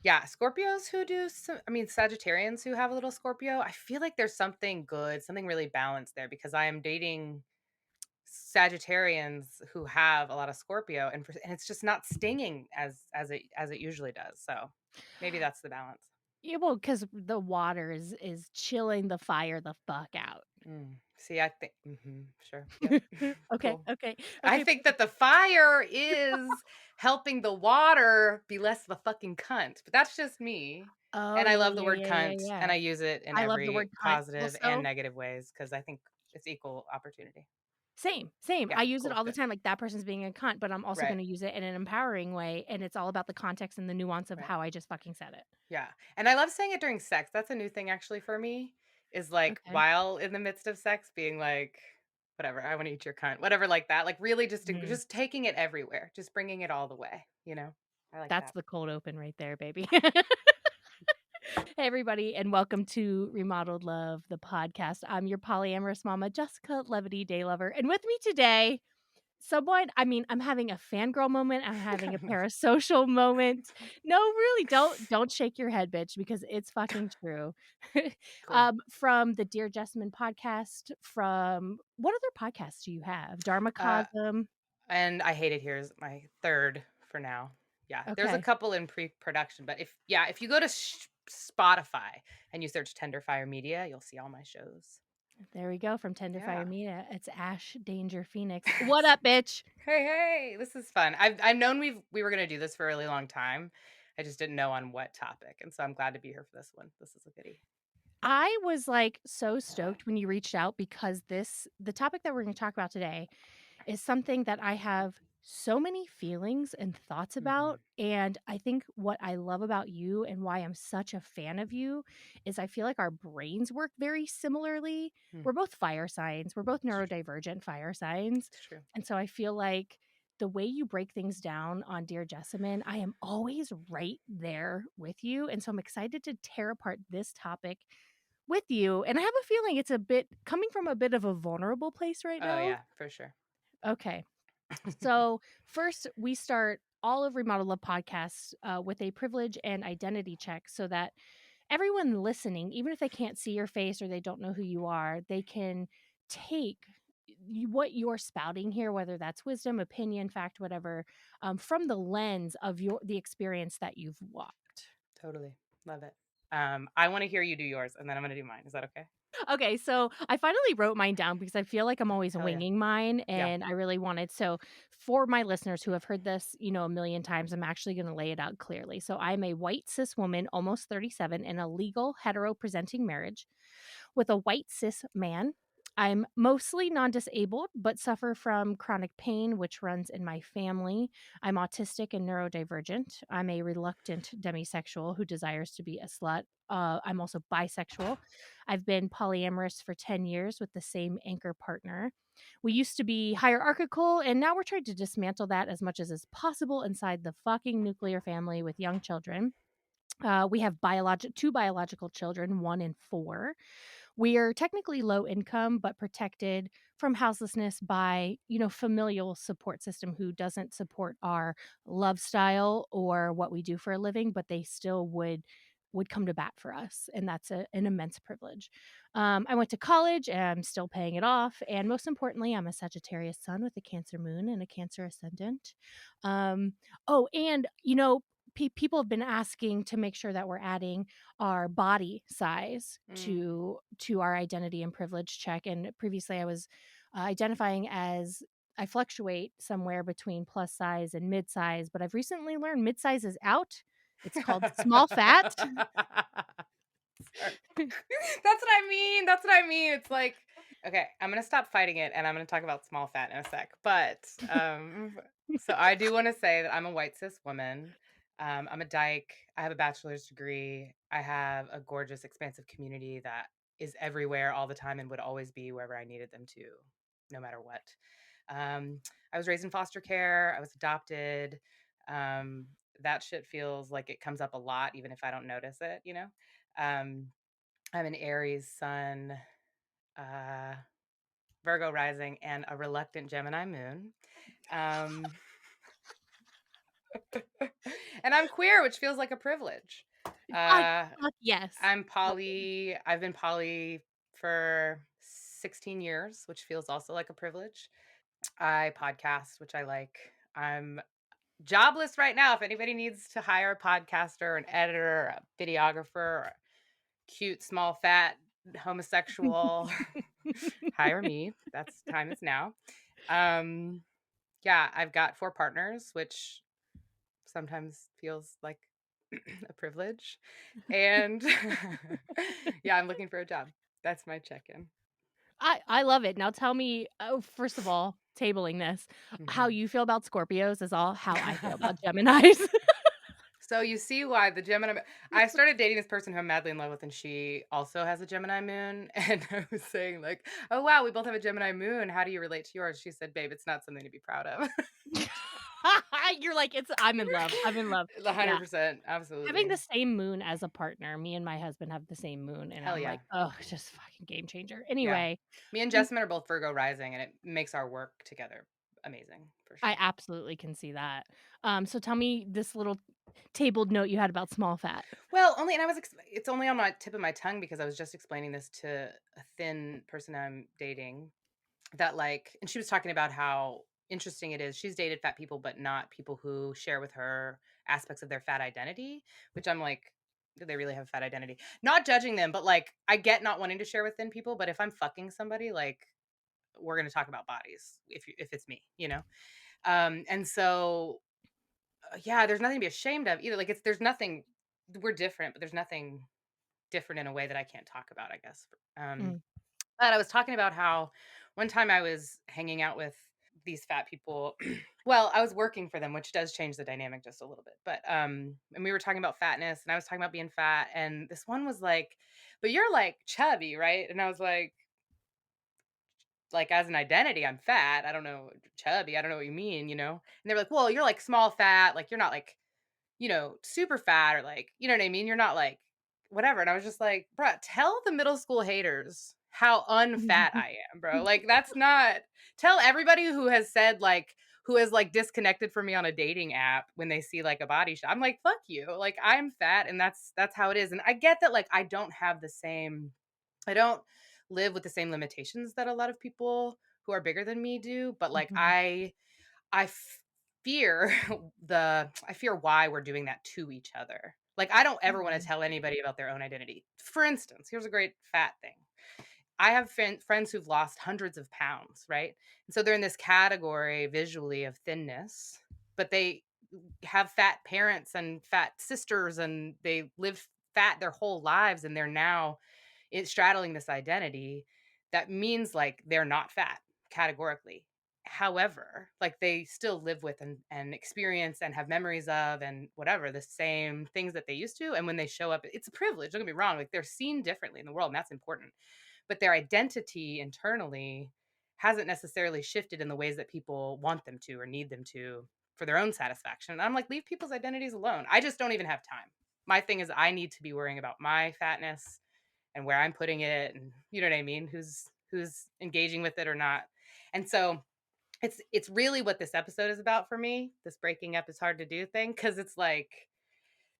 Yeah, Scorpios who do Sagittarians who have a little Scorpio, I feel like there's something good, something really balanced there because I am dating Sagittarians who have a lot of Scorpio and it's just not stinging as it usually does. So maybe that's the balance. Yeah, well, because the water is chilling the fire the fuck out. See, I think sure. Yep. Okay, Cool. okay, I okay, think that perfect. the fire is helping the water be less of a fucking cunt, but that's just me. Oh, And I yeah, love the yeah, word yeah, yeah, cunt, and yeah. I use it in I love the word every cunt positive and also. negative ways because I think it's equal opportunity. Same, same. Yeah, I use it cool, all the good. time, like, that person's being a cunt, but I'm also Right, gonna use it in an empowering way, and it's all about the context and the nuance of right. how I just fucking said it. Yeah. And I love saying it during sex. That's a new thing actually for me, is like Okay. while in the midst of sex being like, whatever, I want to eat your cunt, whatever, like that. Like really Mhm. just taking it everywhere, just bringing it all the way, I like That's that. the cold open right there, baby. Hey, everybody, and welcome to Remodeled Love, the podcast. I'm your polyamorous mama, Jessica Levity Day Lover. And with me today, I'm having a fangirl moment. I'm having a parasocial moment. No, really, don't shake your head, bitch, because it's fucking true. Cool. From the Dear Jessamyn podcast, from what other podcasts do you have? Uh, Dharmacosm. and I hate it here is my third for now. Yeah, there's a Okay. couple in pre-production, but if you go to Spotify and you search Tenderfire Media, you'll see all my shows. There we go from Yeah. Tenderfire Media. It's Ash Danger Phoenix. What up, bitch? Hey, hey, this is fun. I've known we were gonna do this for a really long time. I just didn't know on what topic, and so I'm glad to be here for this one. This is a goodie. I was like so stoked when you reached out because the topic that we're going to talk about today is something that I have so many feelings and thoughts Mhm. about. And I think what I love about you and why I'm such a fan of you is I feel like our brains work very similarly. Mm, We're both fire signs, we're both it's true. neurodivergent fire signs. It's true. And so I feel like the way you break things down on Dear Jessamyn, I am always right there with you. And so I'm excited to tear apart this topic with you. And I have a feeling it's a bit coming from a bit of a vulnerable place right Oh now. yeah, for sure. Okay. So, first, we start all of Remodel Love podcasts with a privilege and identity check so that everyone listening, even if they can't see your face or they don't know who you are, they can take what you're spouting here, whether that's wisdom, opinion, fact, whatever, from the lens of the experience that you've walked. Totally. Love it. I wanna hear you do yours, and then I'm gonna do mine. Is that okay? Okay, so I finally wrote mine down because I feel like I'm always Hell yeah. winging mine Yeah. and I really wanted for my listeners who have heard this, a million times, I'm actually going to lay it out clearly. So I'm a white cis woman, almost 37, in a legal hetero presenting marriage with a white cis man. I'm mostly non disabled, but suffer from chronic pain, which runs in my family. I'm autistic and neurodivergent. I'm a reluctant demisexual who desires to be a slut. I'm also bisexual. I've been polyamorous for 10 years with the same anchor partner. We used to be hierarchical, and now we're trying to dismantle that as much as is possible inside the fucking nuclear family with young children. We have two biological children, 1 and 4. We are technically low income, but protected from houselessness by, familial support system who doesn't support our love style or what we do for a living, but they still would come to bat for us, and that's an immense privilege. I went to college and I'm still paying it off, and most importantly, I'm a Sagittarius sun with a Cancer moon and a Cancer ascendant. Um, oh, and people have been asking to make sure that we're adding our body size Mm. to our identity and privilege check. And previously, I was identifying as I fluctuate somewhere between plus size and mid size, but I've recently learned mid size is out. It's called small fat. Sorry. That's what I mean. That's what I mean. It's like, okay, I'm gonna stop fighting it, and I'm gonna talk about small fat in a sec. But so I do want to say that I'm a white cis woman. I'm a dyke. I have a bachelor's degree. I have a gorgeous, expansive community that is everywhere all the time and would always be wherever I needed them to, no matter what. I was raised in foster care. I was adopted. Um, that shit feels like it comes up a lot, even if I don't notice it. Um, I'm an Aries sun, uh, Virgo rising, and a reluctant Gemini moon. Um, And I'm queer, which feels like a privilege. I Uh, fuck yes. I'm poly. I've been poly for 16 years, which feels also like a privilege. I podcast, which I like. I'm jobless right now. If anybody needs to hire a podcaster, an editor, a videographer, a cute, small, fat, homosexual, hire me. That's time is now. Um, yeah, I've got 4 partners, which sometimes feels like a privilege. And yeah, I'm looking for a job. That's my check-in. I love it. Now tell me, oh, first of all, tabling this, how Mhm. you feel about Scorpios is all how I feel about Geminis. So you see why the Gemini I started dating this person who I'm madly in love with, and she also has a Gemini moon. And I was saying, like, oh wow, we both have a Gemini moon. How do you relate to yours? She said, babe, it's not something to be proud of. You're like, "It's I'm in love. I'm in love." Yeah. 100%. Having Absolutely. the same moon as a partner, me and my husband have the same moon, and Hell I'm yeah. like, "Oh, just fucking game changer." Yeah. Anyway, Me and mm, Jessamyn are both Virgo rising, and it makes our work together amazing for I sure. absolutely can see that. So tell me this little tabled note you had about small fat. Well, only and I was it's only on my tip of my tongue because I was just explaining this to a thin person I'm dating that like and she was talking about how interesting it is. She's dated fat people, but not people who share with her aspects of their fat identity, which I'm like, do they really have a fat identity? Not judging them, but like I get not wanting to share with thin people, but if I'm fucking somebody, like we're gonna talk about bodies if it's me, you know? And so yeah, there's nothing to be ashamed of either. Like it's there's nothing we're different, but there's nothing different in a way that I can't talk about, I guess. Mm, But I was talking about how one time I was hanging out with these fat people. Well, I was working for them, which does change the dynamic just a little bit. But and we were talking about fatness and I was talking about being fat and this one was like, "But you're like chubby, right?" And I was like as an identity, I'm fat. I don't know, chubby. I don't know what you mean, you know? And they're like, "Well, you're like small fat, like you're not like super fat or like, you know what I mean? You're not like whatever." And I was just like, bruh, tell the middle school haters how unfat I am, bro. Like, that's not, tell everybody who has like disconnected from me on a dating app when they see like a body shot. I'm like, fuck you. Like, I'm fat and that's how it is. And I get that, like, I don't live with the same limitations that a lot of people who are bigger than me do, but like, mhm, I fear I fear why we're doing that to each other. Like, I don't ever wanna mm, tell anybody about their own identity. For instance, here's a great fat thing. I have friends who've lost hundreds of pounds, right? And so they're in this category visually of thinness, but they have fat parents and fat sisters, and they live fat their whole lives, and they're now it's straddling this identity that means like they're not fat categorically. However, like they still live with and experience and have memories of and whatever the same things that they used to. And when they show up, it's a privilege. Don't get me wrong. Like they're seen differently in the world, and that's important. But their identity internally hasn't necessarily shifted in the ways that people want them to or need them to for their own satisfaction. And I'm like, leave people's identities alone. I just don't even have time. My thing is I need to be worrying about my fatness and where I'm putting it and you know what I mean, who's engaging with it or not. And so it's really what this episode is about for me. This breaking up is hard to do thing cuz it's like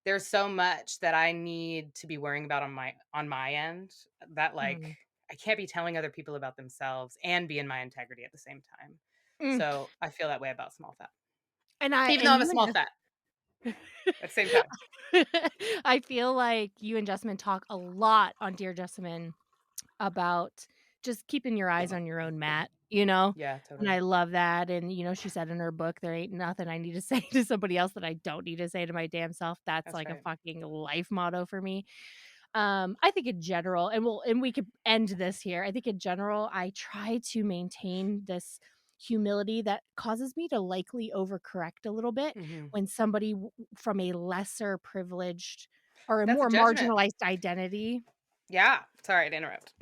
there's so much that I need to be worrying about on my end that like mm, I can't be telling other people about themselves and be in my integrity at the same time. mm. So I feel that way about small fat. Even though And I'm a you and small fat at the same time. I feel like you and Jessamyn talk a lot on Dear Jessamyn about just keeping your eyes on your own mat, you know? Yeah, And totally. I love that, and, you know, she said in her book, "There ain't nothing I need to say to somebody else that I don't need to say to my damn self." That's That's like a right. fucking life motto for me. I think in general, and we could end this here. I think in general, I try to maintain this humility that causes me to likely overcorrect a little bit Mhm. when somebody from a lesser privileged or a That's a more judgment. marginalized identity. Yeah. Sorry to interrupt.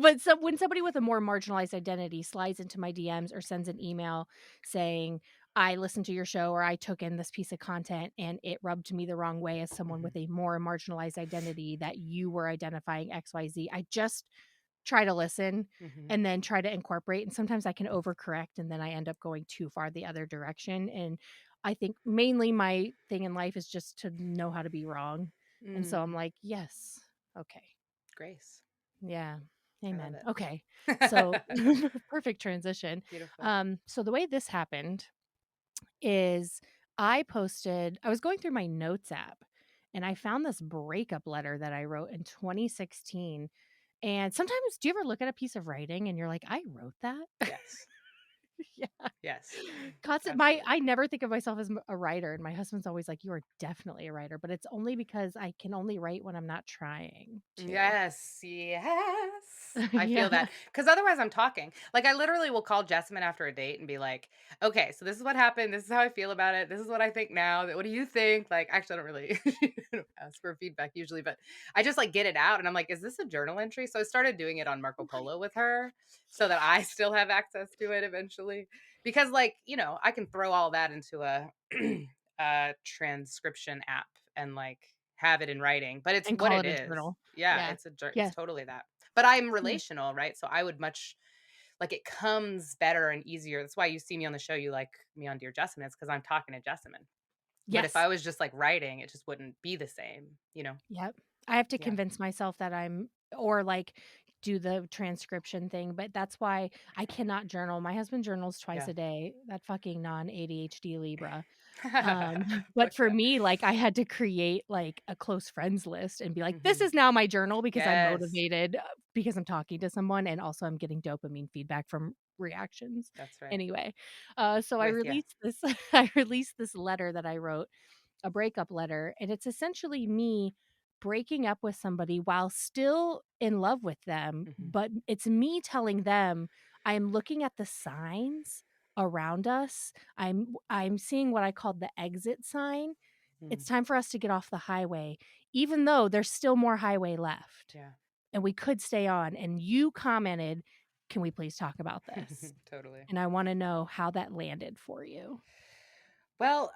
But so when somebody with a more marginalized identity slides into my DMs or sends an email saying, "I listened to your show," or "I took in this piece of content and it rubbed me the wrong way as someone Mhm. with a more marginalized identity that you were identifying XYZ," I just try to listen Mhm. and then try to incorporate, and sometimes I can overcorrect and then I end up going too far the other direction, and I think mainly my thing in life is just to know how to be wrong. And so I'm Mm, like, yes. Okay. grace. Yeah. I love Amen. Okay. So it. perfect transition. Beautiful. So the way this happened is I was going through my notes app and I found this breakup letter that I wrote in 2016. And sometimes do you ever look at a piece of writing and you're like, I wrote that? Yes. Yeah. Yes. Constant my Absolutely. I never think of myself as a writer, and my husband's always like, "You are definitely a writer," but it's only because I can only write when I'm not trying to. Yes, yes. I feel Yeah. that. Because otherwise I'm talking. Like, I literally will call Jessamyn after a date and be like, "Okay, so this is what happened. This is how I feel about it. This is what I think now. What do you think?" Like, actually, I don't really I don't ask for feedback usually, but I just, like, get it out, and I'm like, "Is this a journal entry?" So I started doing it on Marco Polo with her so that I still have access to it eventually. Because, like, I can throw all that into a a transcription app and, like, have it in writing, but it's And what call it it a is. journal. Yeah, Yeah. it's Yeah. totally that. But I'm Yeah. relational, right? So I would much like, it comes better and easier. That's why you see me on the show, you like me on Dear Jessamyn, it's 'cause I'm talking to Jessamyn. But if Yes. I was just, like, writing, it just wouldn't be the same, you know? Yep. I have to Yeah. convince myself that or, like, do the transcription thing, but that's why I cannot journal. My husband journals twice Yeah. a day, that fucking non-ADHD Libra. But Fuck for yeah. me, like, I had to create, like, a close friends list and be like, "This Mhm. is now my journal," because I'm Yes. motivated, because I'm talking to someone, and also I'm getting dopamine feedback from reactions. That's right. Anyway, so I With ya. released this I released this letter that I wrote, a breakup letter, and it's essentially me breaking up with somebody while still in love with them, Mhm. but it's me telling them I'm looking at the signs around us. I'm seeing what I call the exit sign. Mm. It's time for us to get off the highway, even though there's still more highway left Yeah. and we could stay on. And you commented, "Can we please talk about this?" Totally. And I want to know how that landed for you. Well,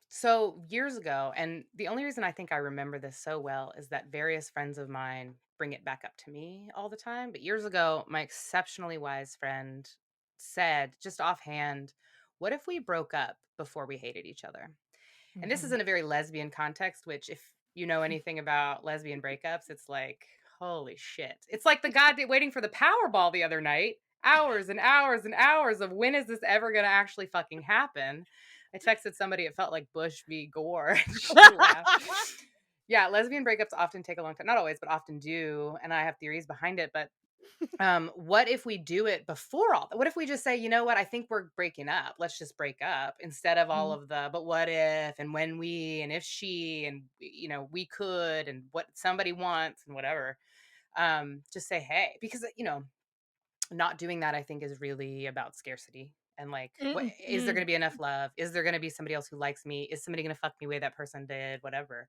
so years ago, and the only reason I think I remember this so well is that various friends of mine bring it back up to me all the time. But years ago, my exceptionally wise friend said, just offhand, "What if we broke up before we hated each other?" And this is Mhm. in a very lesbian context, which, if you know anything about lesbian breakups, it's like, holy shit. It's like the guy waiting for the Powerball the other night. Hours and hours and hours of when is this ever going to actually fucking happen? I texted somebody, it felt like Bush v. Gore. And she laughed. Yeah, lesbian breakups often take a long time. Not always, but often do. And I have theories behind it. But what if we do it before all that? What if we just say, you know what, I think we're breaking up. Let's just break up instead of all Mhm. of the but what if and when we and if she and we could and what somebody wants and whatever. Just say, hey, because not doing that I think is really about scarcity and like what Mm, is there mm, going to be enough love? Is there going to be somebody else who likes me? Is somebody going to fuck me the way that person did? Whatever.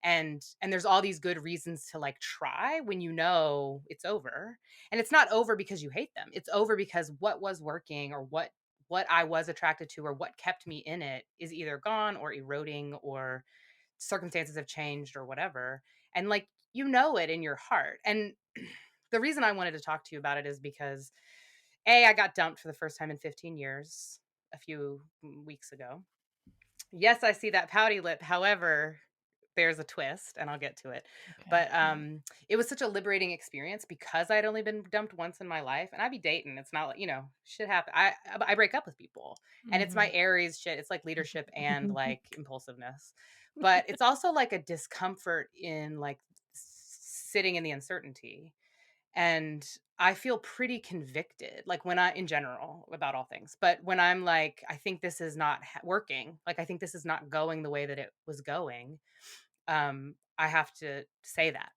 And there's all these good reasons to like try when you know it's over. And it's not over because you hate them. It's over because what was working or what I was attracted to or what kept me in it is either gone or eroding or circumstances have changed or whatever. And like it in your heart. And the reason I wanted to talk to you about it is because I got dumped for the first time in 15 years a few weeks ago. Yes, I see that pouty lip. However, there's a twist and I'll get to it. okay, But yeah. it was such a liberating experience because I'd only been dumped once in my life and I be dating. It's not like, shit happen. I break up with people and it's my Mhm. Aries shit. It's like leadership and like impulsiveness. But it's also like a discomfort in like sitting in the uncertainty and I feel pretty convicted, like when in general, about all things. But when I'm like, I think this is not working, like I think this is not going the way that it was going, I have to say that.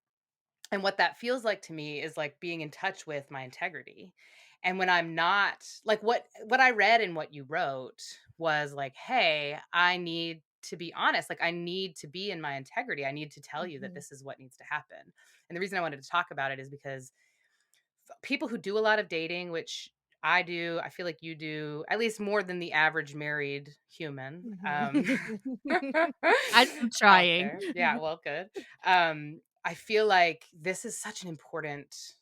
And what that feels like to me is like being in touch with my integrity. And when I'm not, like what I read and what you wrote was like, hey, I need to be honest. Like I need to be in my integrity. I need to tell you that Mhm. this is what needs to happen. And the reason I wanted to talk about it is because people who do a lot of dating, which I do, I feel like you do, at least more than the average married human. Mhm. I'm Out trying. there. Yeah, well, good. I feel like this is such an important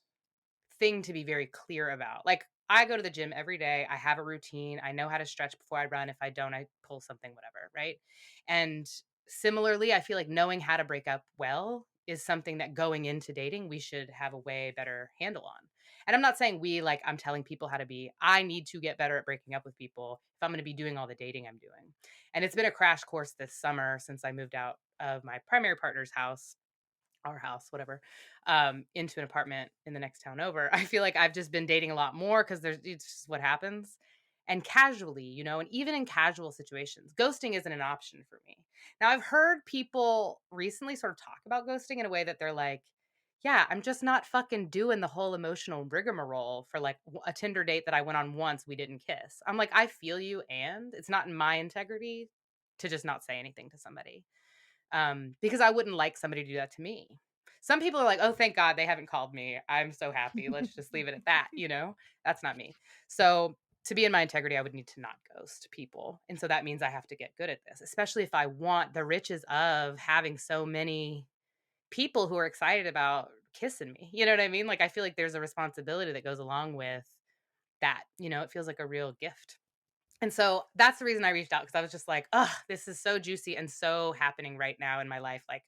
thing to be very clear about. Like, I go to the gym every day. I have a routine. I know how to stretch before I run. If I don't, I pull something, whatever. Right. And similarly, I feel like knowing how to break up well is something that going into dating, we should have a way better handle on. And I'm not saying I'm telling people how to be. I need to get better at breaking up with people if I'm going to be doing all the dating I'm doing. And it's been a crash course this summer since I moved out of my primary partner's house, our house, whatever, into an apartment in the next town over. I feel like I've just been dating a lot more because it's just what happens. And casually, and even in casual situations, ghosting isn't an option for me. Now, I've heard people recently sort of talk about ghosting in a way that they're like, yeah, I'm just not fucking doing the whole emotional rigmarole for like a Tinder date that I went on once, we didn't kiss. I'm like, I feel you, and it's not in my integrity to just not say anything to somebody, because I wouldn't like somebody to do that to me. Some people are like, "Oh, thank God they haven't called me. I'm so happy. Let's just leave it at that." That's not me. So to be in my integrity, I would need to not ghost people. And so that means I have to get good at this, especially if I want the riches of having so many people who are excited about kissing me. You know what I mean? Like, I feel like there's a responsibility that goes along with that. It feels like a real gift. And so that's the reason I reached out, because I was just like, "Oh, this is so juicy and so happening right now in my life, like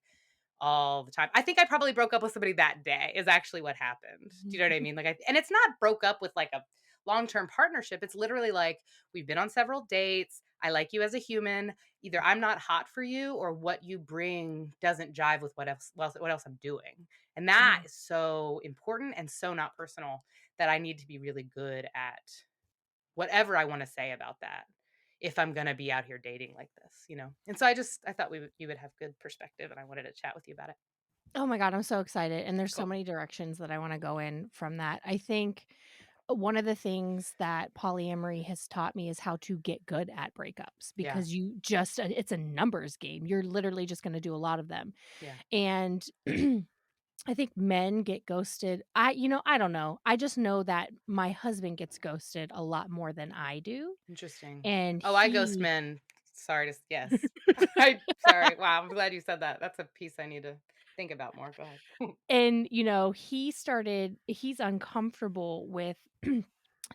all the time." I think I probably broke up with somebody that day is actually what happened. Do you know what I mean? And it's not broke up with like a long-term partnership. It's literally like, we've been on several dates. I like you as a human. Either I'm not hot for you, or what you bring doesn't jive with what else I'm doing. And that Mhm. is so important and so not personal, that I need to be really good at whatever I wanna say about that, if I'm gonna be out here dating like this. And so I thought you would have good perspective, and I wanted to chat with you about it. Oh my god, I'm so excited, and there's so Cool. many directions that I wanna go in from that. I think one of the things that polyamory has taught me is how to get good at breakups, Yeah, because it's a numbers game. You're literally just gonna do a lot of them, yeah. and I think men get ghosted. I don't know. I just know that my husband gets ghosted a lot more than I do, Interesting. and Oh, I ghost he men. Sorry to s yes. I sorry. Wow, I'm glad you said that. That's a piece I need to think about more. Go ahead. and, he's uncomfortable with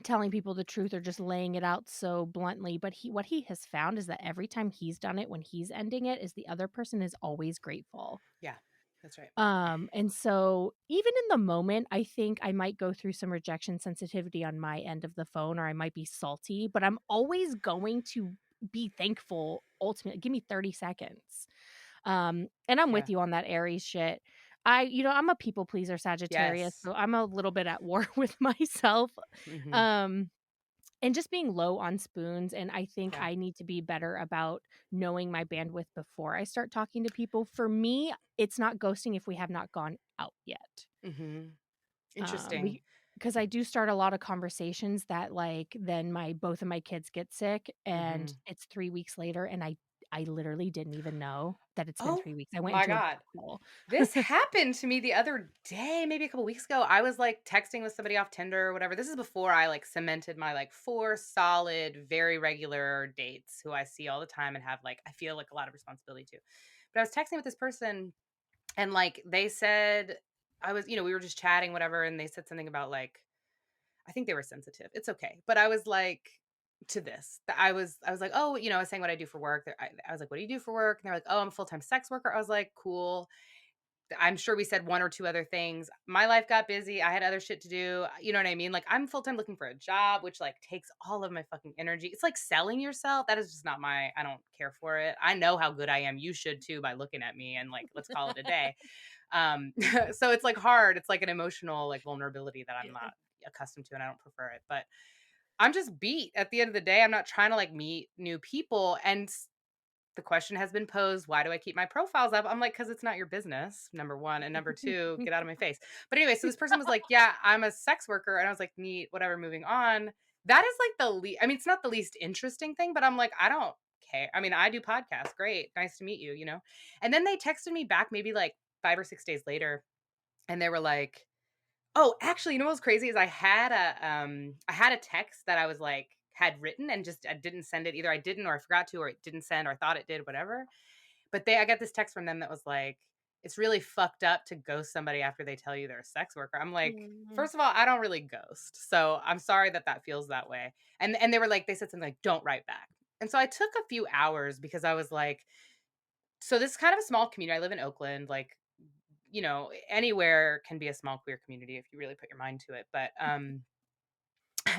telling people the truth or just laying it out so bluntly, but what he has found is that every time he's done it, when he's ending it, is the other person is always grateful. Yeah, that's right. And so even in the moment, I think I might go through some rejection sensitivity on my end of the phone, or I might be salty, but I'm always going to be thankful ultimately. Give me 30 seconds. And I'm Yeah. with you on that Aries shit. I'm a people pleaser Sagittarius, Yes. so I'm a little bit at war with myself. Mhm. Um, and just being low on spoons, and I think Yeah. I need to be better about knowing my bandwidth before I start talking to people. For me, it's not ghosting if we have not gone out yet. Mhm. Um, Interesting. we because I do start a lot of conversations that, like, then my both of my kids get sick, and Mhm. it's 3 weeks later, and I literally didn't even know that it's been Oh 3 weeks. I went my into a god. dark hole. This happened to me the other day, maybe a couple weeks ago. I was like texting with somebody off Tinder or whatever. This is before I like cemented my like four solid, very regular dates who I see all the time and have like, I feel like a lot of responsibility to. But I was texting with this person, and like they said, we were just chatting, whatever. And they said something about like, I think they were sensitive. It's okay. But I was like, to this, I was like, oh, I was saying what I do for work. I was like, what do you do for work? And they're like, oh, I'm a full-time sex worker. I was like, cool. I'm sure we said one or two other things. My life got busy. I had other shit to do. You know what I mean? Like, I'm full time looking for a job, which like takes all of my fucking energy. It's like selling yourself. That is just not I don't care for it. I know how good I am. You should too, by looking at me, and like, let's call it a day. So it's like hard. It's like an emotional like vulnerability that I'm not accustomed to, and I don't prefer it. But I'm just beat at the end of the day. I'm not trying to like meet new people. And the question has been posed, why do I keep my profiles up? I'm like, because it's not your business, number one. And number two, get out of my face. But anyway, so this person was like, yeah, I'm a sex worker. And I was like, neat, whatever, moving on. That is like I mean, it's not the least interesting thing, but I'm like, I don't care. I mean, I do podcasts. Great. Nice to meet you. And then they texted me back maybe like 5 or 6 days later. And they were like, oh, actually, you know what's crazy is I had a text that I was like had written, and just I didn't send it. Either I didn't, or I forgot to, or it didn't send, or I thought it did, whatever. But I got this text from them that was like, it's really fucked up to ghost somebody after they tell you they're a sex worker. I'm like, Mhm. first of all, I don't really ghost. So I'm sorry that that feels that way. And they were like, they said something like, don't write back. And so I took a few hours because I was like, so this is kind of a small community. I live in Oakland, like, anywhere can be a small queer community if you really put your mind to it. But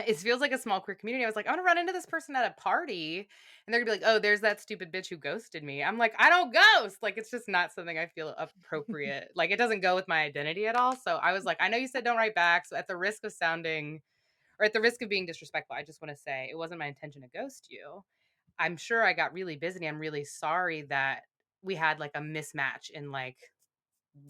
it feels like a small queer community. I was like, I want to run into this person at a party, and they're gonna be like, "Oh, there's that stupid bitch who ghosted me." I'm like, I don't ghost. Like, it's just not something I feel appropriate. Like, it doesn't go with my identity at all. So I was like, I know you said don't write back. So at the risk of sounding, or at the risk of being disrespectful, I just want to say it wasn't my intention to ghost you. I'm sure I got really busy. I'm really sorry that we had like a mismatch in like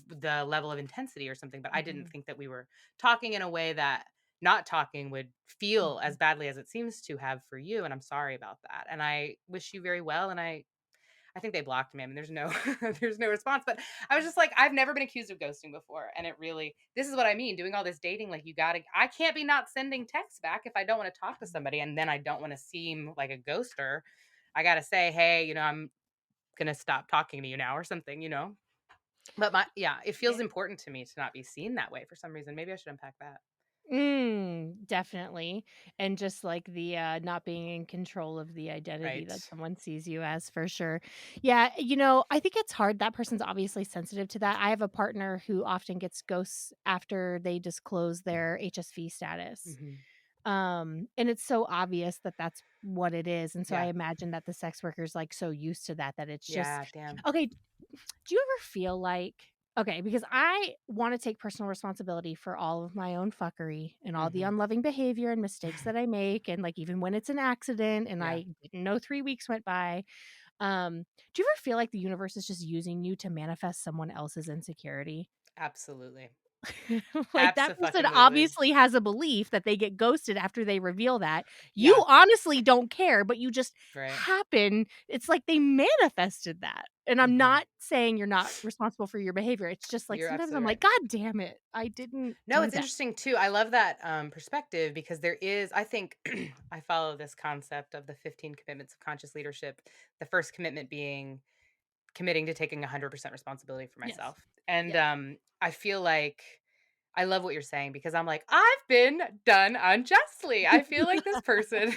the level of intensity or something, but I didn't Mhm. think that we were talking in a way that not talking would feel as Mhm. badly as it seems to have for you, and I'm sorry about that. And I wish you very well, and I think they blocked me. I mean, there's no there's no response, but I was just like, I've never been accused of ghosting before, and it really, this is what I mean, doing all this dating, like, I can't be not sending texts back if I don't want to talk to somebody, and then I don't want to seem like a ghoster. I got to say, "Hey, I'm going to stop talking to you now," or something. But yeah, it Yeah. feels important to me to not be seen that way for some reason. Maybe I should unpack that. Definitely. And just like the not being in control of the identity Right. that someone sees you as for sure. Yeah, I think it's hard. That person's obviously sensitive to that. I have a partner who often gets ghosts after they disclose their HSV status. Mhm. And it's so obvious that that's what it is. And so I Yeah. imagine that the sex worker's like so used to that it's just Yeah, damn. okay. Do you ever feel like okay, because I want to take personal responsibility for all of my own fuckery and all the Mhm. unloving behavior and mistakes that I make and like even when it's an accident and Yeah, I didn't know 3 weeks went by. Do you ever feel like the universe is just using you to manifest someone else's insecurity? absolutely. Like, that person Abso-fucking-lutely. obviously has a belief that they get ghosted after they reveal that. You Yeah, honestly don't care, but you just right. happen it's like they manifested that. And I'm Mhm. not saying you're not responsible for your behavior. It's just like You're sometimes absolutely I'm like, right. "God damn it. I didn't No, do it's that." interesting too. I love that, perspective because there is, I think, I follow this concept of the 15 commitments of conscious leadership. The first commitment being committing to taking 100% responsibility for Yes. myself. And, Yep. I feel like I love what you're saying because I'm like, I've been done unjustly. I feel like this person,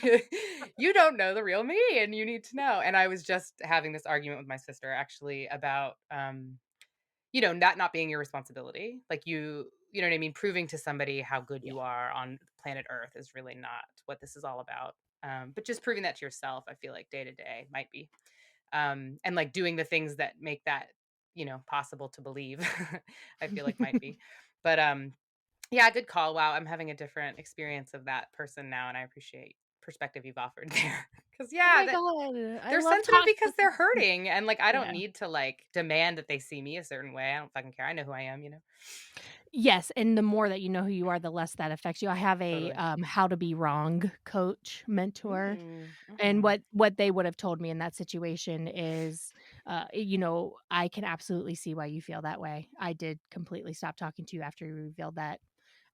you don't know the real me and you need to know. And I was just having this argument with my sister actually about, not being your responsibility. Like you know what I mean? Proving to somebody how good Yeah. you are on planet Earth is really not what this is all about. But just proving that to yourself, I feel like day to day might be. And like doing the things that make that, possible to believe, I feel like might be. But yeah, good call. Wow, I'm having a different experience of that person now, and I appreciate perspective you've offered there. Because Oh yeah, my that god. I they're love sensitive talking because they're with hurting, and like I don't Yeah. need to like demand that they see me a certain way. I don't fucking care. I know who I am. Yes, and the more that you know who you are, the less that affects you. I have a, Totally. how to be wrong coach mentor. Mm, And mhm. what they would have told me in that situation is, I can absolutely see why you feel that way. I did completely stop talking to you after you revealed that.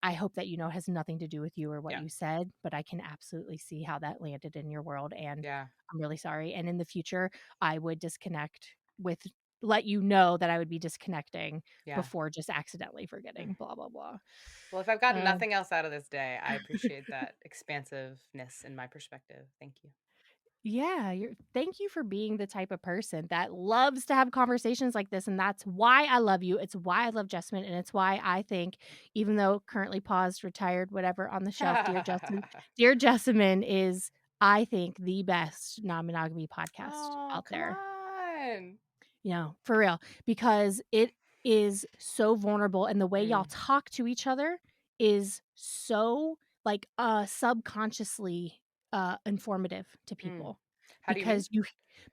I hope that it has nothing to do with you or what Yeah, you said, but I can absolutely see how that landed in your world, and yeah, I'm really sorry, and in the future, I would disconnect with let you know that I would be disconnecting yeah. before just accidentally Mm. forgetting, blah, blah, blah. Well, if I've gotten Uh nothing else out of this day, I appreciate that expansiveness in my perspective. Thank you. Yeah, thank you for being the type of person that loves to have conversations like this, and that's why I love you. It's why I love Jessamyn, and it's why I think, even though currently paused, retired, whatever, on the shelf, Dear Jessamyn is, I think, the best non-monogamy podcast Oh, out come there. on. For real, because it is so vulnerable, and the way y'all Mm, talk to each other is so, like, subconsciously, informative to mm. people How do you mean?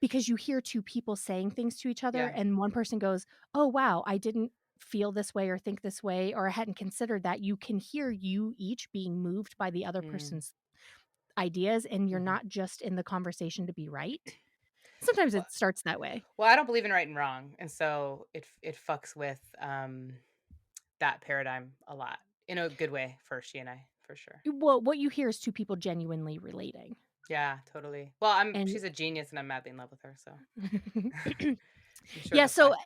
because you hear 2 people saying things to each other, Yeah. and one person goes, "Oh, wow, I didn't feel this way or think this way, or I hadn't considered that." You can hear you each being moved by the other Mm, person's ideas, and you're mhm. not just in the conversation to be right. Sometimes Well, it starts that way. I don't believe in right and wrong, and so it fucks with that paradigm a lot in a good way for she and I for sure. Well, what you hear is 2 people genuinely relating, Yeah, totally. Well, and she's a genius, and I'm madly in love with her, so I'm sure yeah, that's so why.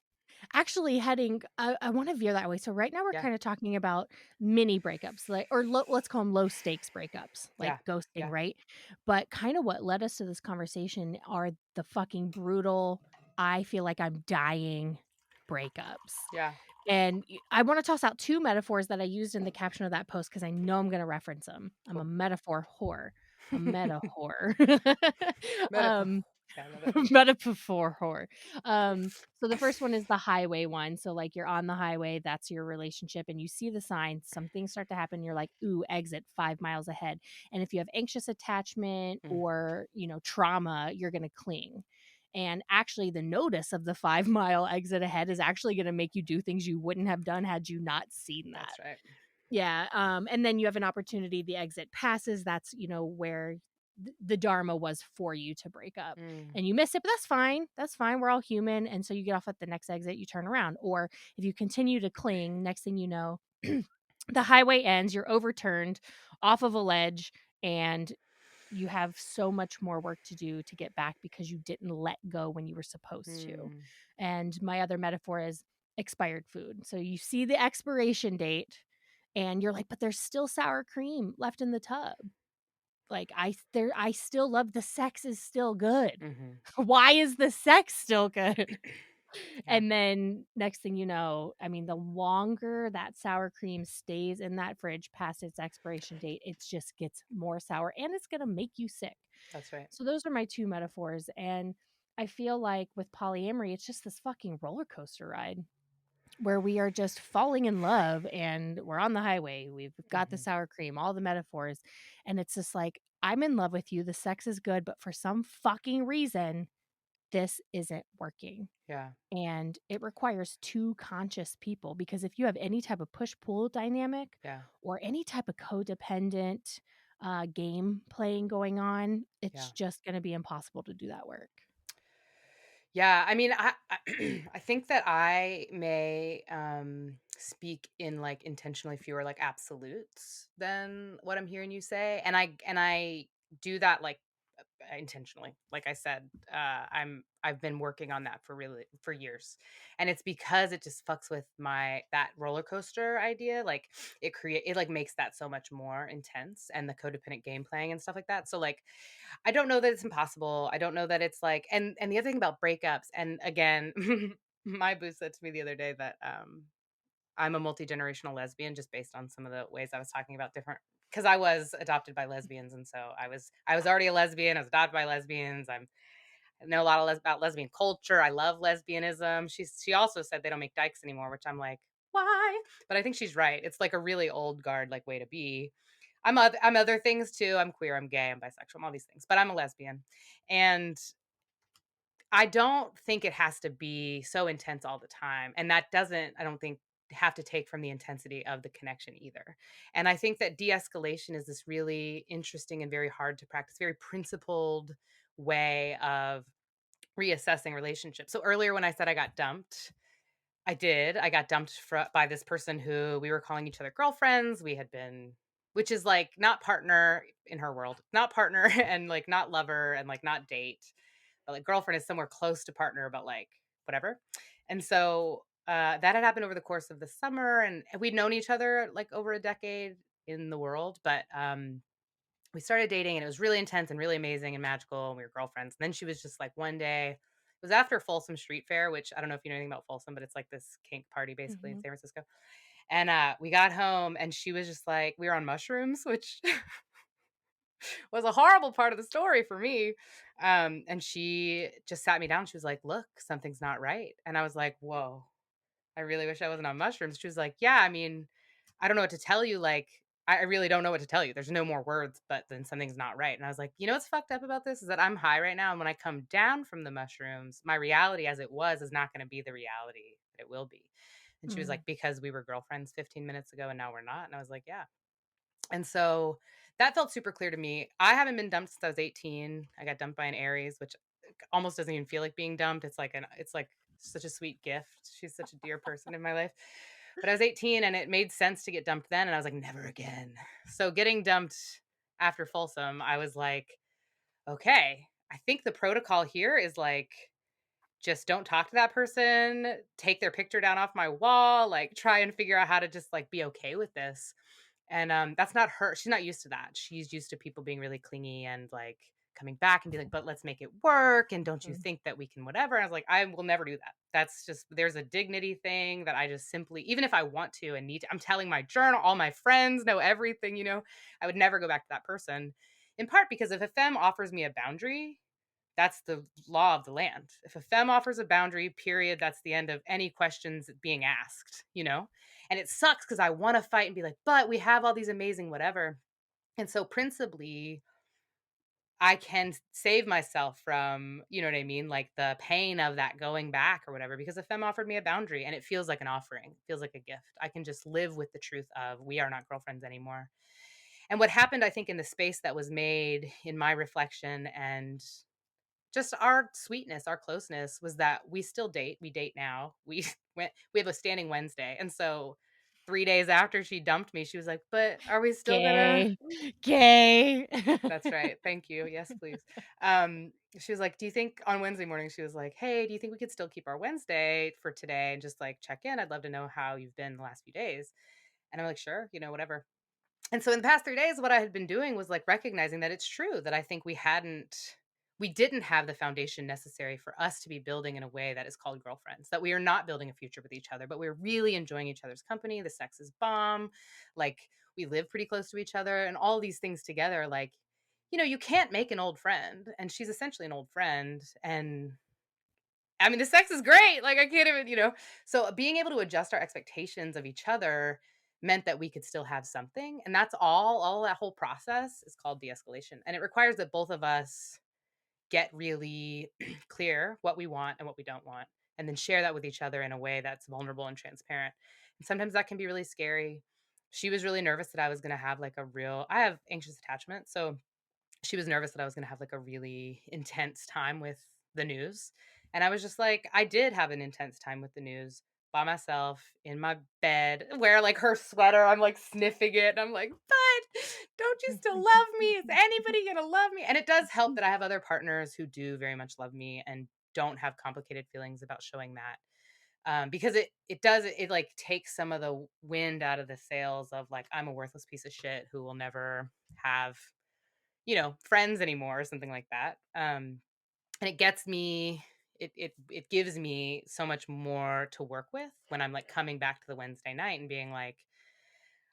Actually heading I wanna veer that way. So right now we're Yeah. kinda talking about mini breakups, like or let's call them low stakes breakups, like Yeah. ghosting, Yeah. right? But kinda what led us to this conversation are the fucking brutal, I feel like I'm dying breakups. Yeah. And I wanna toss out 2 metaphors that I used in the caption of that post because I know I'm gonna reference them. 'em. I'm a Cool. metaphor whore. A meta whore. Metaphor. Um, Yeah, I love it. metaphor whore. So the first one is the highway one. So, like, you're on the highway, that's your relationship, and you see the signs, some things start to happen, you're like, "Ooh, exit 5 miles ahead." And if you have anxious attachment Mm. or, trauma, you're gonna cling. And actually, the notice of the 5-mile exit ahead is actually gonna make you do things you wouldn't have done had you not seen that. That's right. Yeah, and then you have an opportunity, the exit passes, that's, where the dharma was for you to break up. Mm. And you miss it, but that's fine, we're all human, and so you get off at the next exit, you turn around, or if you continue to cling, next thing you know, the highway ends, you're overturned off of a ledge, and you have so much more work to do to get back because you didn't let go when you were supposed to. Mm. And my other metaphor is expired food. So you see the expiration date and you're like, but there's still sour cream left in the tub. Like I still love the sex is still good. Mhm. Why is the sex still good? Yeah. And then next thing you know, I mean, the longer that sour cream stays in that fridge past its expiration date, it just gets more sour and it's going to make you sick. That's right. So those are my 2 metaphors. And I feel like with polyamory, it's just this fucking roller coaster ride where we are just falling in love and we're on the highway. We've got the Mhm. sour cream, all the metaphors. And it's just like, I'm in love with you. The sex is good, but for some fucking reason, this isn't working. Yeah. And it requires 2 conscious people because if you have any type of push pull dynamic Yeah. or any type of codependent game playing going on, Yeah. it's just going to be impossible to do that work. Yeah, I mean, I think that I may speak in like intentionally fewer like absolutes than what I'm hearing you say, and I do that like intentionally. Like I said, I've been working on that for years, and it's because it just fucks with my that roller coaster idea. Like it like makes that so much more intense, and the codependent game playing and stuff like that. So like I don't know that it's impossible. I don't know that it's like and the other thing about breakups, and again, my boo said to me the other day that I'm a multi-generational lesbian just based on some of the ways I was talking about different because I was adopted by lesbians and so I was already a lesbian, I was adopted by lesbians. I know a lot of about lesbian culture. I love lesbianism. She also said they don't make dykes anymore, which I'm like, why? But I think she's right. It's like a really old guard like way to be. I'm other things too. I'm queer, I'm gay, I'm bisexual, I'm all these things, but I'm a lesbian. And I don't think it has to be so intense all the time. And that doesn't, I don't think, have to take from the intensity of the connection either. And I think that de-escalation is this really interesting and very hard to practice, very principled way of reassessing relationships. So earlier when I said I got dumped, I did. I got dumped by this person who we were calling each other girlfriends. We had been, which is like not partner in her world, not partner and like not lover and like not date, but like girlfriend is somewhere close to partner, but like whatever. And so that had happened over the course of the summer, and we'd known each other like over a decade in the world, but we started dating and it was really intense and really amazing and magical. And we were girlfriends. And then she was just like one day, it was after Folsom Street Fair, which I don't know if you know anything about Folsom, but it's like this kink party basically in Mhm. San Francisco. And we got home and she was just like, we were on mushrooms, which was a horrible part of the story for me. And she just sat me down. She was like, look, something's not right. And I was like, whoa, I really wish I wasn't on mushrooms. She was like, yeah, I mean, I don't know what to tell you. Like, I really don't know what to tell you. There's no more words, but then something's not right. And I was like, you know what's fucked up about this is that I'm high right now. And when I come down from the mushrooms, my reality as it was is not going to be the reality that it will be. And she was Mm. like, because we were girlfriends 15 minutes ago and now we're not. And I was like, yeah. And so that felt super clear to me. I haven't been dumped since I was 18. I got dumped by an Aries, which almost doesn't even feel like being dumped. It's like such a sweet gift. She's such a dear person in my life. But I was 18 and it made sense to get dumped then. And I was like, never again. So getting dumped after Folsom, I was like, okay, I think the protocol here is like just don't talk to that person, take their picture down off my wall, like try and figure out how to just like be okay with this. And that's not her. She's not used to that. She's used to people being really clingy and like coming back and be like, but let's make it work. And don't you Mhm. think that we can whatever? And I was like, I will never do that. That's just, there's a dignity thing that I just simply, even if I want to and need to, I'm telling my journal, all my friends know everything, I would never go back to that person. In part because if a femme offers me a boundary, that's the law of the land. If a femme offers a boundary, period, that's the end of any questions being asked. And it sucks because I want to fight and be like, but we have all these amazing whatever. And so principally, I can save myself from, you know what I mean? Like the pain of that going back or whatever, because a femme offered me a boundary and it feels like an offering, it feels like a gift. I can just live with the truth of we are not girlfriends anymore. And what happened, I think, in the space that was made in my reflection and just our sweetness, our closeness was that we still date. We date now. We have a standing Wednesday. And so 3 days after she dumped me, she was like, "But are we still gonna?" Gay. Gay. That's right. Thank you. Yes, please. She was like, "Do you think on Wednesday morning?" She was like, "Hey, do you think we could still keep our Wednesday for today and just like check in? I'd love to know how you've been the last few days." And I'm like, "Sure, whatever." And so in the past 3 days, what I had been doing was, like, recognizing that it's true that I think we didn't have the foundation necessary for us to be building in a way that is called girlfriends, that we are not building a future with each other, but we're really enjoying each other's company, the sex is bomb, like, we live pretty close to each other, and all these things together, like, you can't make an old friend, and she's essentially an old friend, and I mean, the sex is great. Like I can't even. So being able to adjust our expectations of each other meant that we could still have something. And that's all that whole process is called de-escalation. And it requires that both of us get really clear what we want and what we don't want, and then share that with each other in a way that's vulnerable and transparent. And sometimes that can be really scary. She was really nervous that I was going to have like I have anxious attachment. So she was nervous that I was gonna have, like, a really intense time with the news, and I was just like I did have an intense time with the news by myself in my bed, wear, like, her sweater, I'm, like, sniffing it, and I'm like, "But don't you still love me? Is anybody gonna love me?" And it does help that I have other partners who do very much love me and don't have complicated feelings about showing that, because like, takes some of the wind out of the sails of, like, I'm a worthless piece of shit who will never have friends anymore or something like that. And it gives me so much more to work with when I'm like coming back to the Wednesday night and being like,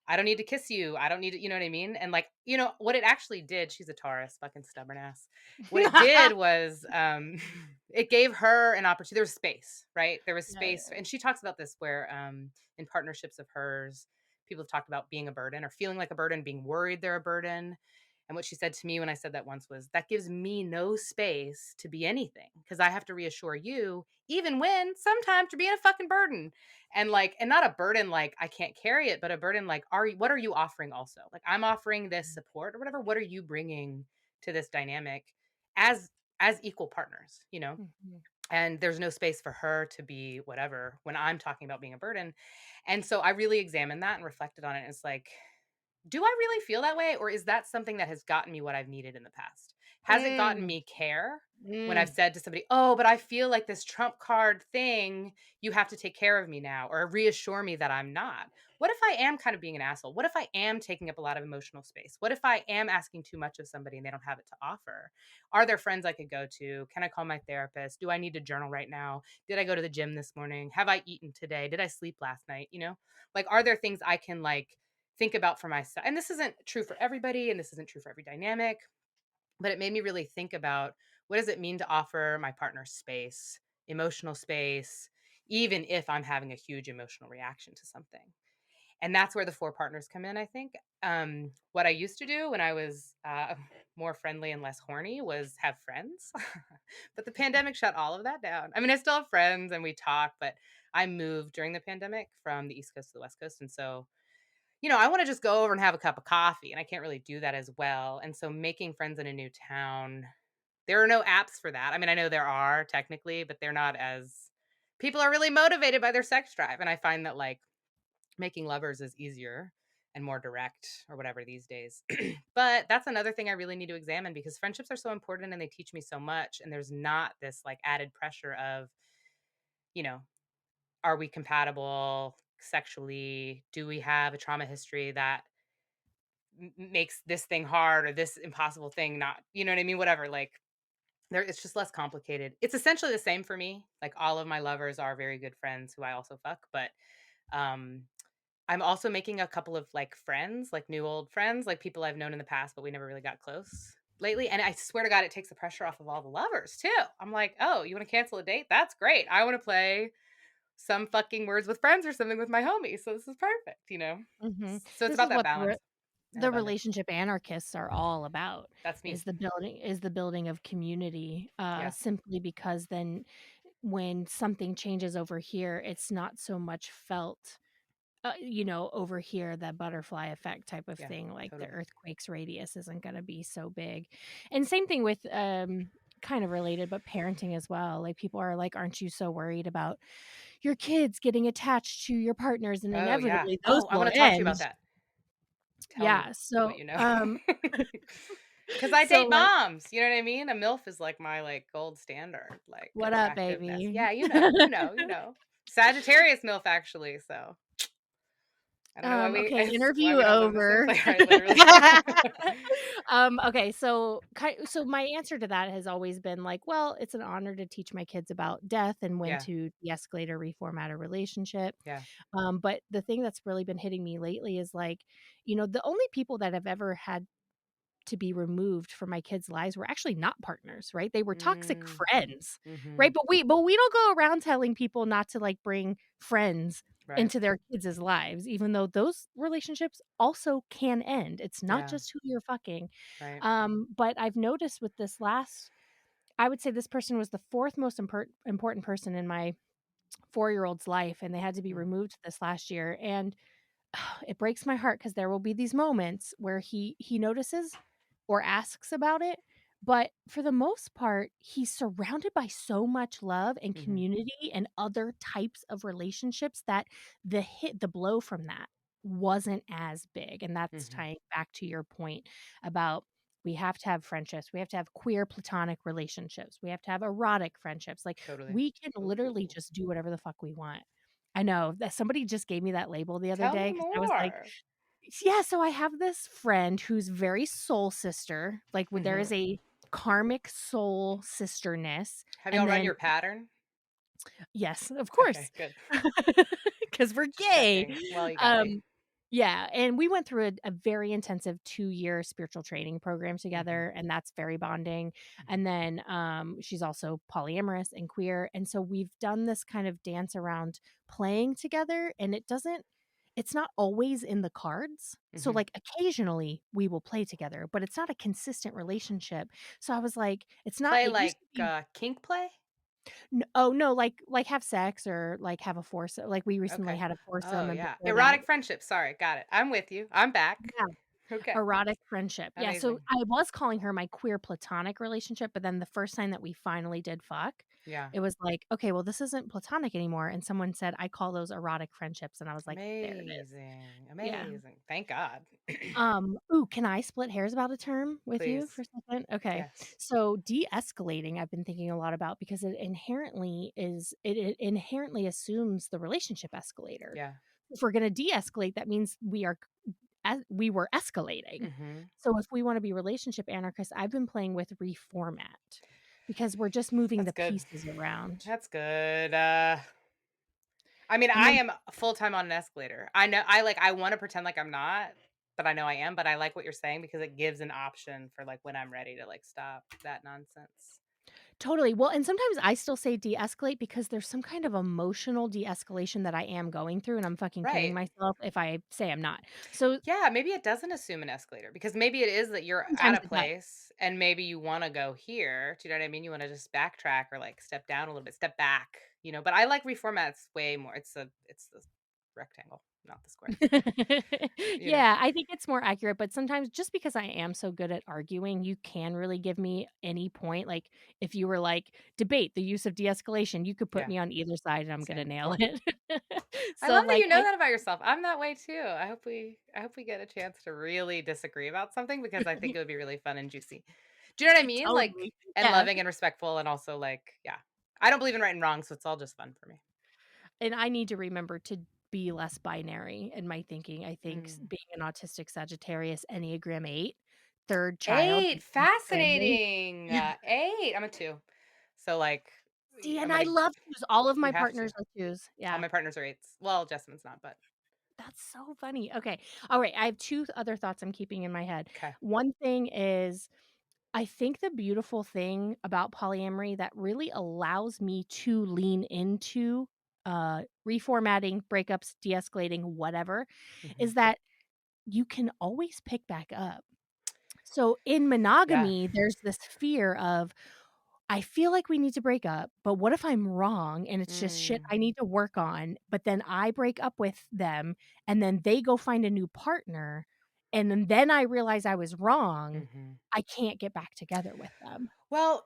I don't need to kiss you. I don't need to, you know what I mean? And like, what it actually did, she's a Taurus, fucking stubborn ass. What it did was it gave her an opportunity. There was space, right? There was Yeah, space. And she talks about this where in partnerships of hers, people have talked about being a burden or feeling like a burden, being worried they're a burden. And what she said to me when I said that once was, that gives me no space to be anything because I have to reassure you, even when sometimes you're being a fucking burden. And not a burden like I can't carry it, but a burden like what are you offering also? Like I'm offering this support or whatever. What are you bringing to this dynamic as as equal partners? Mhm. And there's no space for her to be whatever when I'm talking about being a burden. And so I really examined that and reflected on it. It's like, do I really feel that way? Or is that something that has gotten me what I've needed in the past? Has it gotten Mm, me care when I've mm, said to somebody, oh, but I feel like this trump card thing, you have to take care of me now, or reassure me that I'm not? What if I am kind of being an asshole? What if I am taking up a lot of emotional space? What if I am asking too much of somebody and they don't have it to offer? Are there friends I could go to? Can I call my therapist? Do I need to journal right now? Did I go to the gym this morning? Have I eaten today? Did I sleep last night? Like, are there things I can like think about for myself? And this isn't true for everybody and this isn't true for every dynamic, but it made me really think about what does it mean to offer my partner space, emotional space, even if I'm having a huge emotional reaction to something. And that's where the four partners come in, I think. What I used to do when I was more friendly and less horny was have friends. But the pandemic shut all of that down. I mean, I still have friends and we talk, but I moved during the pandemic from the East Coast to the West Coast. And so I want to just go over and have a cup of coffee, and I can't really do that as well. And so making friends in a new town, there are no apps for that. I mean, I know there are technically, but they're not as people are really motivated by their sex drive. And I find that like making lovers is easier and more direct or whatever these days. But that's another thing I really need to examine because friendships are so important and they teach me so much. And there's not this like added pressure of, you know, are we compatible sexually? Do we have a trauma history that makes this thing hard or this impossible thing not, you know what I mean? Whatever. Like, there, it's just less complicated. It's essentially the same for me. Like all of my lovers are very good friends who I also fuck, but um I'm also making a couple of like friends, like new old friends, like people I've known in the past, but we never really got close lately. And I swear to God, it takes the pressure off of all the lovers too. I'm like, oh, you want to cancel a date? That's great. I want to play some fucking words with friends or something with my homies. So this is perfect, you know? Mhm. So it's This about is that what balance and the abundance. relationship anarchists are all about, That's me. is the building of community, Yeah. simply because then when something changes over here, it's not so much felt, over here, the butterfly effect type of Yeah. thing, like the Totally. earthquake's radius isn't gonna be so big. And same thing with, kind of related, but parenting as well. Like, people are like, "Aren't you so worried about your kids getting attached to your partners, and Oh, yeah. inevitably those Oh, I will want to talk to you end." about that. Tell me Yeah, what so, you know. Because I so, date like, moms, you know what I mean? A MILF is like my like gold standard, like "What up, attractiveness. baby?" Yeah, you know. Sagittarius MILF actually, so I don't know why Okay, why interview we don't live in the same over. place, right? Literally. Okay, so my answer to that has always been like, well, it's an honor to teach my kids about death and when Yeah, to de-escalate or reformat a relationship. yeah. But the thing that's really been hitting me lately is like, the only people that have ever had to be removed from my kids' lives were actually not partners, right? They were toxic Mm, friends, right? mhm. But we don't go around telling people not to like bring friends Right, into their kids' lives, even though those relationships also can end. It's not yeah, just who you're fucking. right. But I've noticed with this last, I would say this person was the fourth most important person in my 4-year-old's life, and they had to be Mm, removed this last year. And it breaks my heart because there will be these moments where he notices or asks about it, but for the most part, he's surrounded by so much love and mhm, community and other types of relationships that the blow from that wasn't as big, and that's mhm. tying back to your point about we have to have friendships, we have to have queer platonic relationships, we have to have erotic friendships, like, Totally. we can literally Ooh, just do whatever the fuck we want. I know that somebody just gave me that label the other tell day me because I was like, more. yeah, so I have this friend who's very soul sister, like, there Mhm. is a karmic soul sisterness, Have y'all and run then your pattern? yes, of Okay, course, good. because 'cause we're Just gay. checking. Well, you gotta be. Um, yeah, and we went through a very intensive 2-year spiritual training program Mhm, together, and that's very bonding, mhm, and then, she's also polyamorous and queer, and so we've done this kind of dance around playing together, and it's not always in the cards. So, mhm. like, occasionally, we will play together, but it's not a consistent relationship. So I was like, Play it used like to be kink play. oh, no, like, have sex or, like, have a foursome like, we recently Okay. had a Oh, foursome, and yeah. before that Erotic friendship, sorry, got it. I'm with you. I'm back. yeah, Okay. erotic friendship. Yeah, so Amazing. I was calling her my queer platonic relationship, but then the first time that we finally did fuck, Yeah. it was like, "Okay, well, this isn't platonic anymore," and someone said, "I call those erotic friendships," and I was like, "There it is." Amazing. Yeah. Amazing. Thank God. Ooh, can I split hairs about a term with you for Please. a second? Okay. Yes. So de-escalating, I've been thinking a lot about because it inherently assumes the relationship escalator. Yeah. If we're gonna de-escalate, that means we were escalating. Mhm. So if we wanna be relationship anarchists, I've been playing with reformat because we're just moving That's the good. pieces around. That's good. I mean, And I then am full time on an escalator. I know I want to pretend like I'm not, but I know I am, but I like what you're saying because it gives an option for like when I'm ready to like stop that nonsense. totally. Well, and sometimes I still say de-escalate because there's some kind of emotional de-escalation that I am going through, and I'm fucking kidding Right. myself if I say I'm not. So, Yeah, maybe it doesn't assume an escalator because maybe it is that you're at sometimes a it does. place and maybe you want to go here. Do you know what I mean? You want to just backtrack or like step down a little bit, step back, you know. But I like reformats way more. It's the rectangle, not the square. You know? Yeah, I think it's more accurate, but sometimes just because I am so good at arguing, you can really give me any point. Like, if you were like, "Debate the use of de-escalation," you could put Yeah, me on either side and I'm gonna same. nail it. I So, love that like, you know that about yourself. I'm that way too. I hope we get a chance to really disagree about something because I think it would be really fun and juicy. Do you know what I mean? Like, Totally. and Yeah, loving and respectful and also like, yeah. I don't believe in right and wrong, so it's all just fun for me. and I need to remember to be less binary in my thinking. I think Mm. being an autistic Sagittarius, Enneagram 8, 3rd child, 8, leads the family. fascinating. 8. I'm a 2. So like See, I'm and I gonna love 2s. All of you my have to. partners are 2s. All Yeah. my partners are 8s. Well, Jessamyn's not, but That's so funny. Okay. All right. I have 2 other thoughts I'm keeping in my head. okay. One thing is I think the beautiful thing about polyamory that really allows me to lean into reformatting, breakups, de-escalating, whatever, Mhm. is that you can always pick back up. So in Yeah. monogamy, there's this fear of I feel like we need to break up, but what if I'm wrong and it's just shit Mm. I need to work on, but then I break up with them and then they go find a new partner and then I realize I was wrong, Mhm. I can't get back together with them. Well,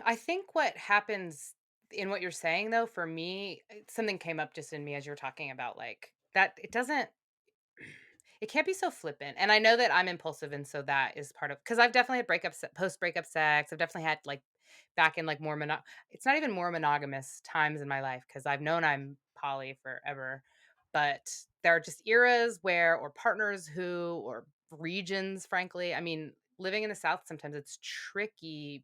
I think what happens in what you're saying though, for me, something came up just in me as you were talking about like that it doesn't it can't be so flippant. And I know that I'm impulsive and so that is part of because I've definitely had post breakup sex. I've definitely had like back in like it's not even more monogamous times in my life because I've known I'm poly forever. But there are just eras where or partners who or regions, frankly. I mean, living in the South, sometimes it's tricky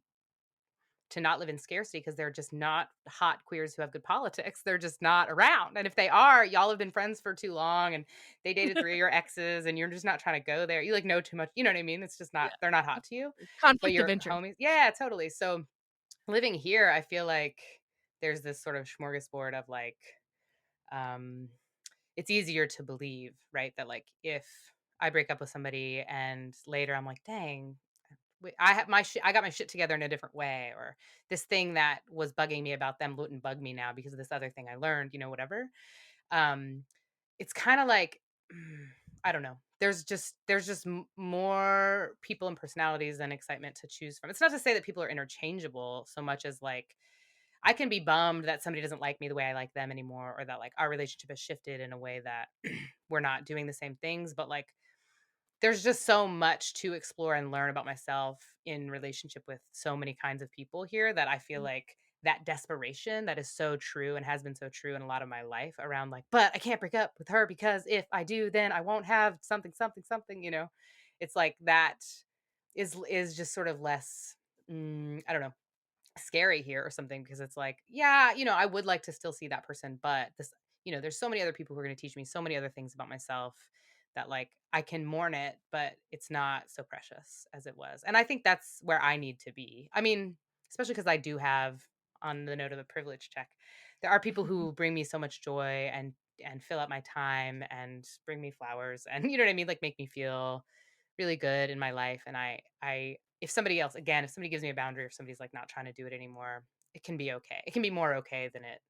to not live in scarcity because they're just not hot queers who have good politics. They're just not around. And if they are, y'all have been friends for too long and they dated three of your exes and you're just not trying to go there. You like know too much. You know what I mean? It's just not, they're not hot to you, but Conflict of you're interest. homies. Yeah, totally. So living here, I feel like there's this sort of smorgasbord of like, um, it's easier to believe, right? That like if I break up with somebody and later I'm like, dang, I got my shit together in a different way, or this thing that was bugging me about them wouldn't bug me now because of this other thing I learned, whatever. Um, it's kind of like I don't know. There's just more people and personalities and excitement to choose from. It's not to say that people are interchangeable so much as like I can be bummed that somebody doesn't like me the way I like them anymore, or that like our relationship has shifted in a way that we're not doing the same things, but like there's just so much to explore and learn about myself in relationship with so many kinds of people here that I feel like that desperation that is so true and has been so true in a lot of my life around like, but I can't break up with her because if I do, then I won't have something, something, something. It's like that is just sort of less, I don't know, scary here or something because it's like, yeah, I would like to still see that person, but there's so many other people who are going to teach me so many other things about myself that like I can mourn it, but it's not so precious as it was. And I think that's where I need to be. I mean, especially because I do have on the note of the privilege check, there are people who bring me so much joy and fill up my time and bring me flowers and you know what I mean, like make me feel really good in my life. And I if somebody else, again, if somebody gives me a boundary or somebody's like not trying to do it anymore, it can be okay. It can be more okay than it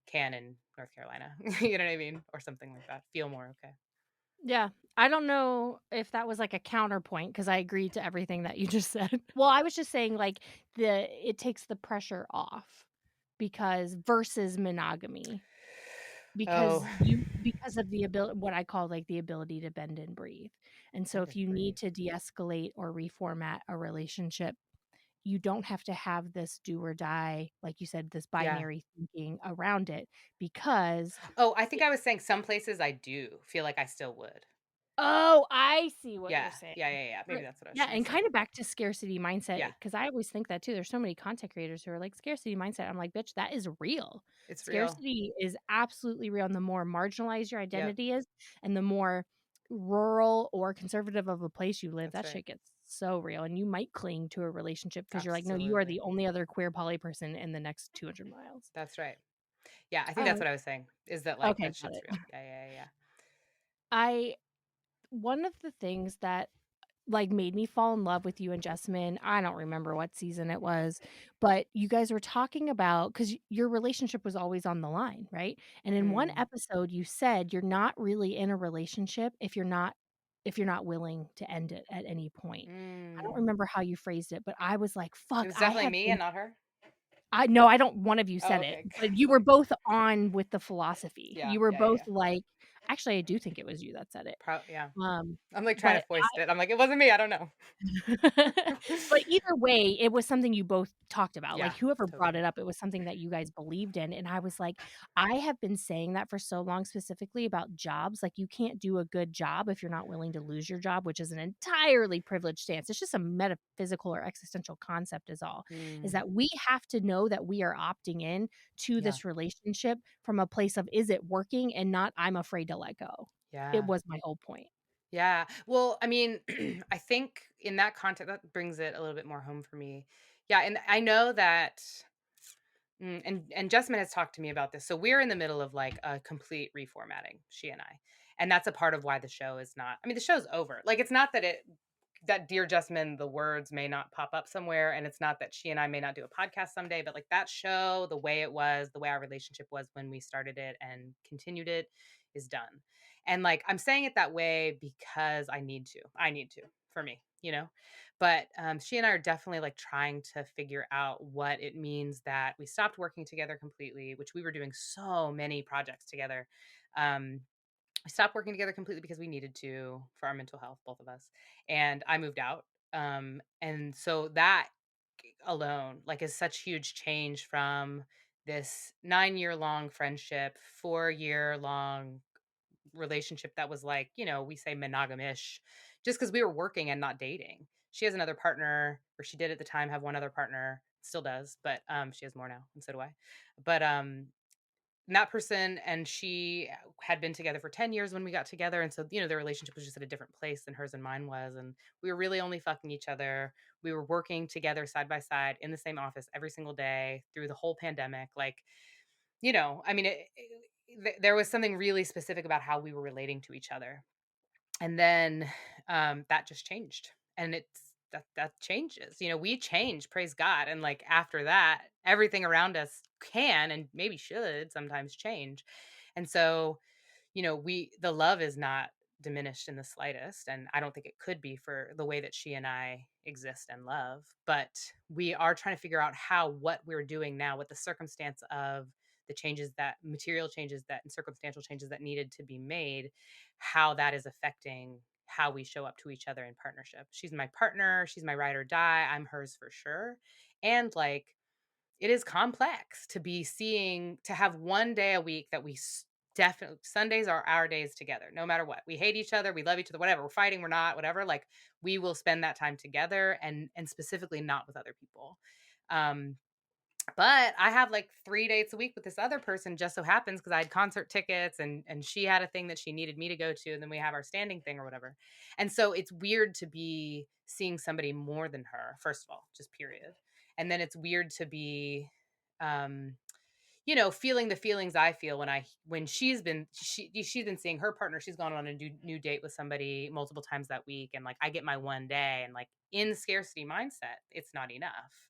can in North Carolina. You know what I mean? Or something like that. Feel more okay. Yeah. I don't know if that was like a counterpoint because I agreed to everything that you just said. Well, I was just saying like it takes the pressure off because versus monogamy. Oh, Because of the ability what I call, like, the ability to bend and breathe, and so bend if and you need breathe. to de-escalate or reformat a relationship, you don't have to have this do or die, like you said, this Yeah. binary thinking around it because Oh, I think I was saying some places I do feel like I still would. Oh, I see what you're Yeah. saying. Yeah. Yeah. Yeah. Maybe But that's what I was yeah, trying to and say. kinda back to scarcity mindset, Yeah. because I always think that too. There's so many content creators who are like, "Scarcity mindset." I'm like, "Bitch, that is real." It's real. Scarcity is absolutely real, and the more marginalized your Yep. identity is, and the more rural or conservative of a place you live, That's that right. shit gets so real, and you might cling to a relationship because 'cause you're like, "No, you are Absolutely. the only other queer poly person in the next 200 miles." That's right. Yeah. I think that's Uh, what I was saying is that like okay, that got shit's it. real. Yeah. Yeah. Yeah. I one of the things that like, made me fall in love with you and Jessamyn. I don't remember what season it was, but you guys were talking about, 'cause your relationship was always on the line, right? And in one Mm, episode, you said you're not really in a relationship if you're not willing to end it at any point. I don't mm. remember how you phrased it, but I was like, It "Fuck, was I definitely have me been." and not her. I no, I don't one of you Oh, said it, okay. but you were both on with the philosophy. Yeah, You were yeah, yeah, both yeah. like, actually, I do think it was you that said it. Yeah. Um, I'm like trying to but foist it. I'm like, it wasn't me. I don't know. But either way, it was something you both talked about, like, Yeah, whoever brought totally. it up, it was something that you guys believed in, and I was like, I have been saying that for so long, specifically about jobs, like, you can't do a good job if you're not willing to lose your job, which is an entirely privileged stance. It's just a metaphysical or existential concept is all, is Mm, that we have to know that we are opting in to yeah, this relationship from a place of, "Is it working?" and not, "I'm afraid to let go." It yeah. was my whole point. Yeah. Well, I mean, I think in that context, that brings it a little bit more home for me. Yeah, and I know that, and Jessamyn has talked to me about this. So we're in the middle of like a complete reformatting, she and I, and that's a part of why the show is not. I mean, the show's over. Like, it's not that Dear Jessamyn, the words may not pop up somewhere, and it's not that she and I may not do a podcast someday, but like that show, the way it was, the way our relationship was when we started it and continued it, is done. And like I'm saying it that way because I need to. I need to for me, you know. But she and I are definitely like trying to figure out what it means that we stopped working together completely, which we were doing so many projects together. Um, we stopped working together completely because we needed to for our mental health, both of us. And I moved out. And so that alone, like, is such huge change from this 9-year long friendship, 4-year long relationship that was like, we say monogamish, just because we were working and not dating. She has another partner, or she did at the time have one other partner, still does, but she has more now, and so do I. But that person and she had been together for 10 years when we got together. And so, their relationship was just at a different place than hers and mine was. And we were really only fucking each other. We were working together side by side in the same office every single day through the whole pandemic. Like, I mean, there was something really specific about how we were relating to each other. And then that just changed. And that changes. We change, praise God. And like after that, everything around us can and maybe should sometimes change. And so, the love is not diminished in the slightest, and I don't think it could be for the way that she and I exist and love. But we are trying to figure out how what we're doing now with the circumstance of the changes, that material changes, that and circumstantial changes that needed to be made, how that is affecting how we show up to each other in partnership. She's my partner, she's my ride or die, I'm hers for sure. And like, it is complex to have one day a week that definitely, Sundays are our days together, no matter what. We hate each other, we love each other, whatever. We're fighting, we're not, whatever. Like, we will spend that time together, and specifically not with other people. Um, but I have like 3 dates a week with this other person, just so happens, because I had concert tickets, and she had a thing that she needed me to go to, and then we have our standing thing or whatever. And so it's weird to be seeing somebody more than her, first of all, just period. And then it's weird to be um feeling the feelings I feel when she's been seeing her partner. She's gone on a new date with somebody multiple times that week, and like I get my one day, and like in scarcity mindset, it's not enough.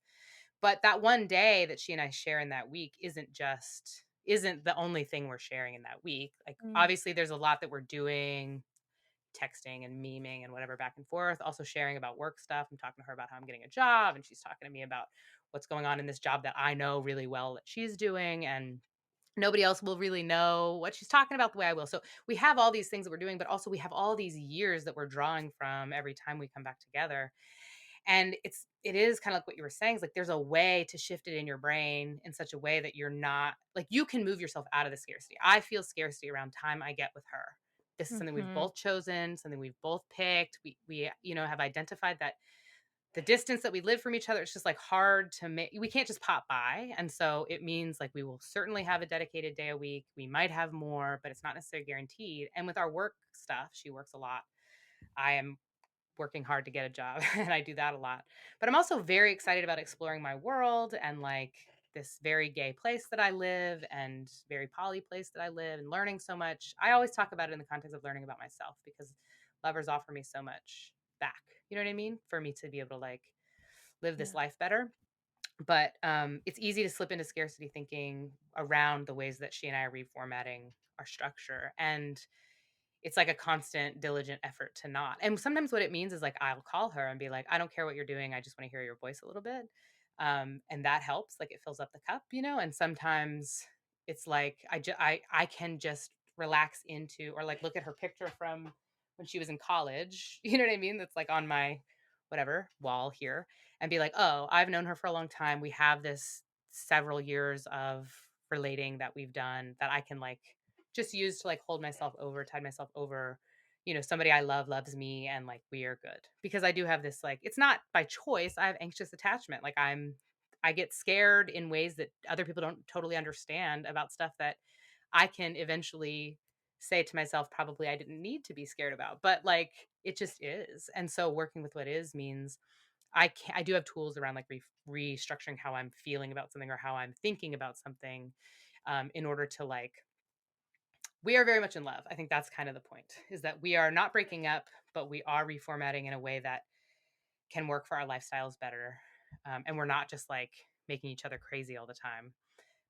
But that one day that she and I share in that week isn't the only thing we're sharing in that week. Like, Mm. obviously there's a lot that we're doing, texting and memeing and whatever back and forth, also sharing about work stuff. I'm talking to her about how I'm getting a job, and she's talking to me about what's going on in this job that I know really well that she's doing, and nobody else will really know what she's talking about the way I will. So we have all these things that we're doing, but also we have all these years that we're drawing from every time we come back together. And it is kind of like what you were saying, is like there's a way to shift it in your brain in such a way that you're not like, you can move yourself out of the scarcity. I feel scarcity around time I get with her. This is something we've Mhm. both chosen, something we've both picked. We have identified that the distance that we live from each other, it's just like hard to make. We can't just pop by. And so it means like we will certainly have a dedicated day a week. We might have more, but it's not necessarily guaranteed. And with our work stuff, she works a lot. I am working hard to get a job and I do that a lot. But I'm also very excited about exploring my world and like this very gay place that I live and very poly place that I live, and learning so much. I always talk about it in the context of learning about myself, because lovers offer me so much. back. You know what I mean? For me to be able to like live this Yeah. life better. But it's easy to slip into scarcity thinking around the ways that she and I are reformatting our structure. And it's like a constant, diligent effort to not. And sometimes what it means is like I'll call her and be like, I don't care what you're doing. I just want to hear your voice a little bit. And that helps. Like it fills up the cup, you know? And sometimes it's like I can just relax into or like look at her picture from when she was in college. You know what I mean? That's like on my whatever wall here and be like, oh, I've known her for a long time. We have this several years of relating that we've done that I can like just use to like hold myself over, tide myself over, you know, somebody I love loves me and like we are good. Because I do have this like it's not by choice. I have anxious attachment. Like I get scared in ways that other people don't totally understand about stuff that I can eventually say to myself probably I didn't need to be scared about. But like it just is. And so working with what is means I do have tools around like restructuring how I'm feeling about something or how I'm thinking about something in order to like we are very much in love. I think that's kind of the point is that we are not breaking up, but we are reformatting in a way that can work for our lifestyles better. And we're not just like making each other crazy all the time.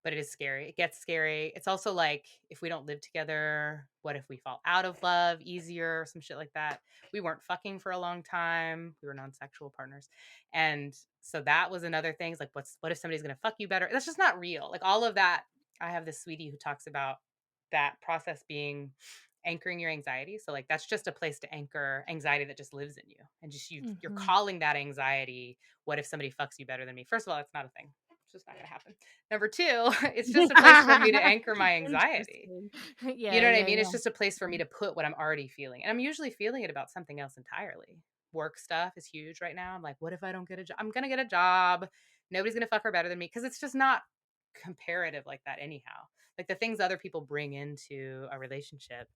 But it is scary. It gets scary. It's also like if we don't live together, what if we fall out of love easier, some shit like that. We weren't fucking for a long time. We were non-sexual partners. And so that was another thing. It's like what if somebody's gonna fuck you better? That's just not real. Like all of that. I have this sweetie who talks about that process being anchoring your anxiety. So like that's just a place to anchor anxiety that just lives in you. And just you're Mhm. calling that anxiety, what if somebody fucks you better than me? First of all, that's not a thing. It's just not gonna happen. Number two, it's just a place for me to anchor my anxiety. Interesting. You Yeah, know what I yeah, mean? It's yeah. just a place for me to put what I'm already feeling. And I'm usually feeling it about something else entirely. Work stuff is huge right now. I'm like, what if I don't get a job? I'm going to get a job. Nobody's going to fuck her better than me because it's just not comparative like that anyhow. Like the things other people bring into a relationship.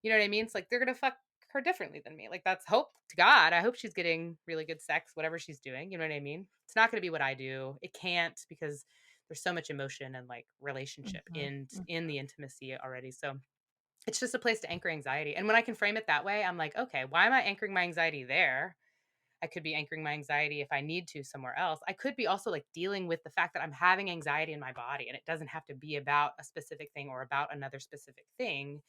You know what I mean? It's like they're going to fuck her differently than me. Like that's hope to God. I hope she's getting really good sex, whatever she's doing. You know what I mean? It's not going to be what I do. It can't because there's so much emotion and like relationship Mhm, in the intimacy already. So it's just a place to anchor anxiety. And when I can frame it that way, I'm like, okay, why am I anchoring my anxiety there? I could be anchoring my anxiety if I need to somewhere else. I could be also like dealing with the fact that I'm having anxiety in my body and it doesn't have to be about a specific thing or about another specific thing.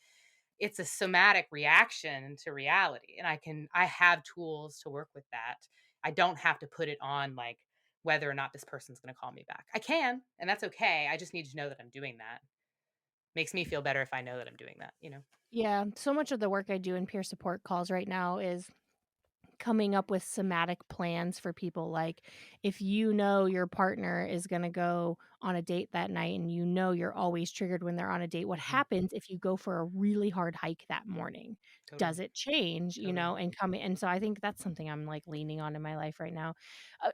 It's a somatic reaction to reality. And I have tools to work with that. I don't have to put it on like whether or not this person's going to call me back. I can, and that's okay. I just need to know that I'm doing that. Makes me feel better if I know that I'm doing that, you know? yeah, so much of the work I do in peer support calls right now is coming up with somatic plans for people. Like, if you know your partner is going to go on a date that night and you know you're always triggered when they're on a date, what Mhm. happens if you go for a really hard hike that morning? Does Totally. it change, Totally. and coming? And so I think that's something I'm like leaning on in my life right now.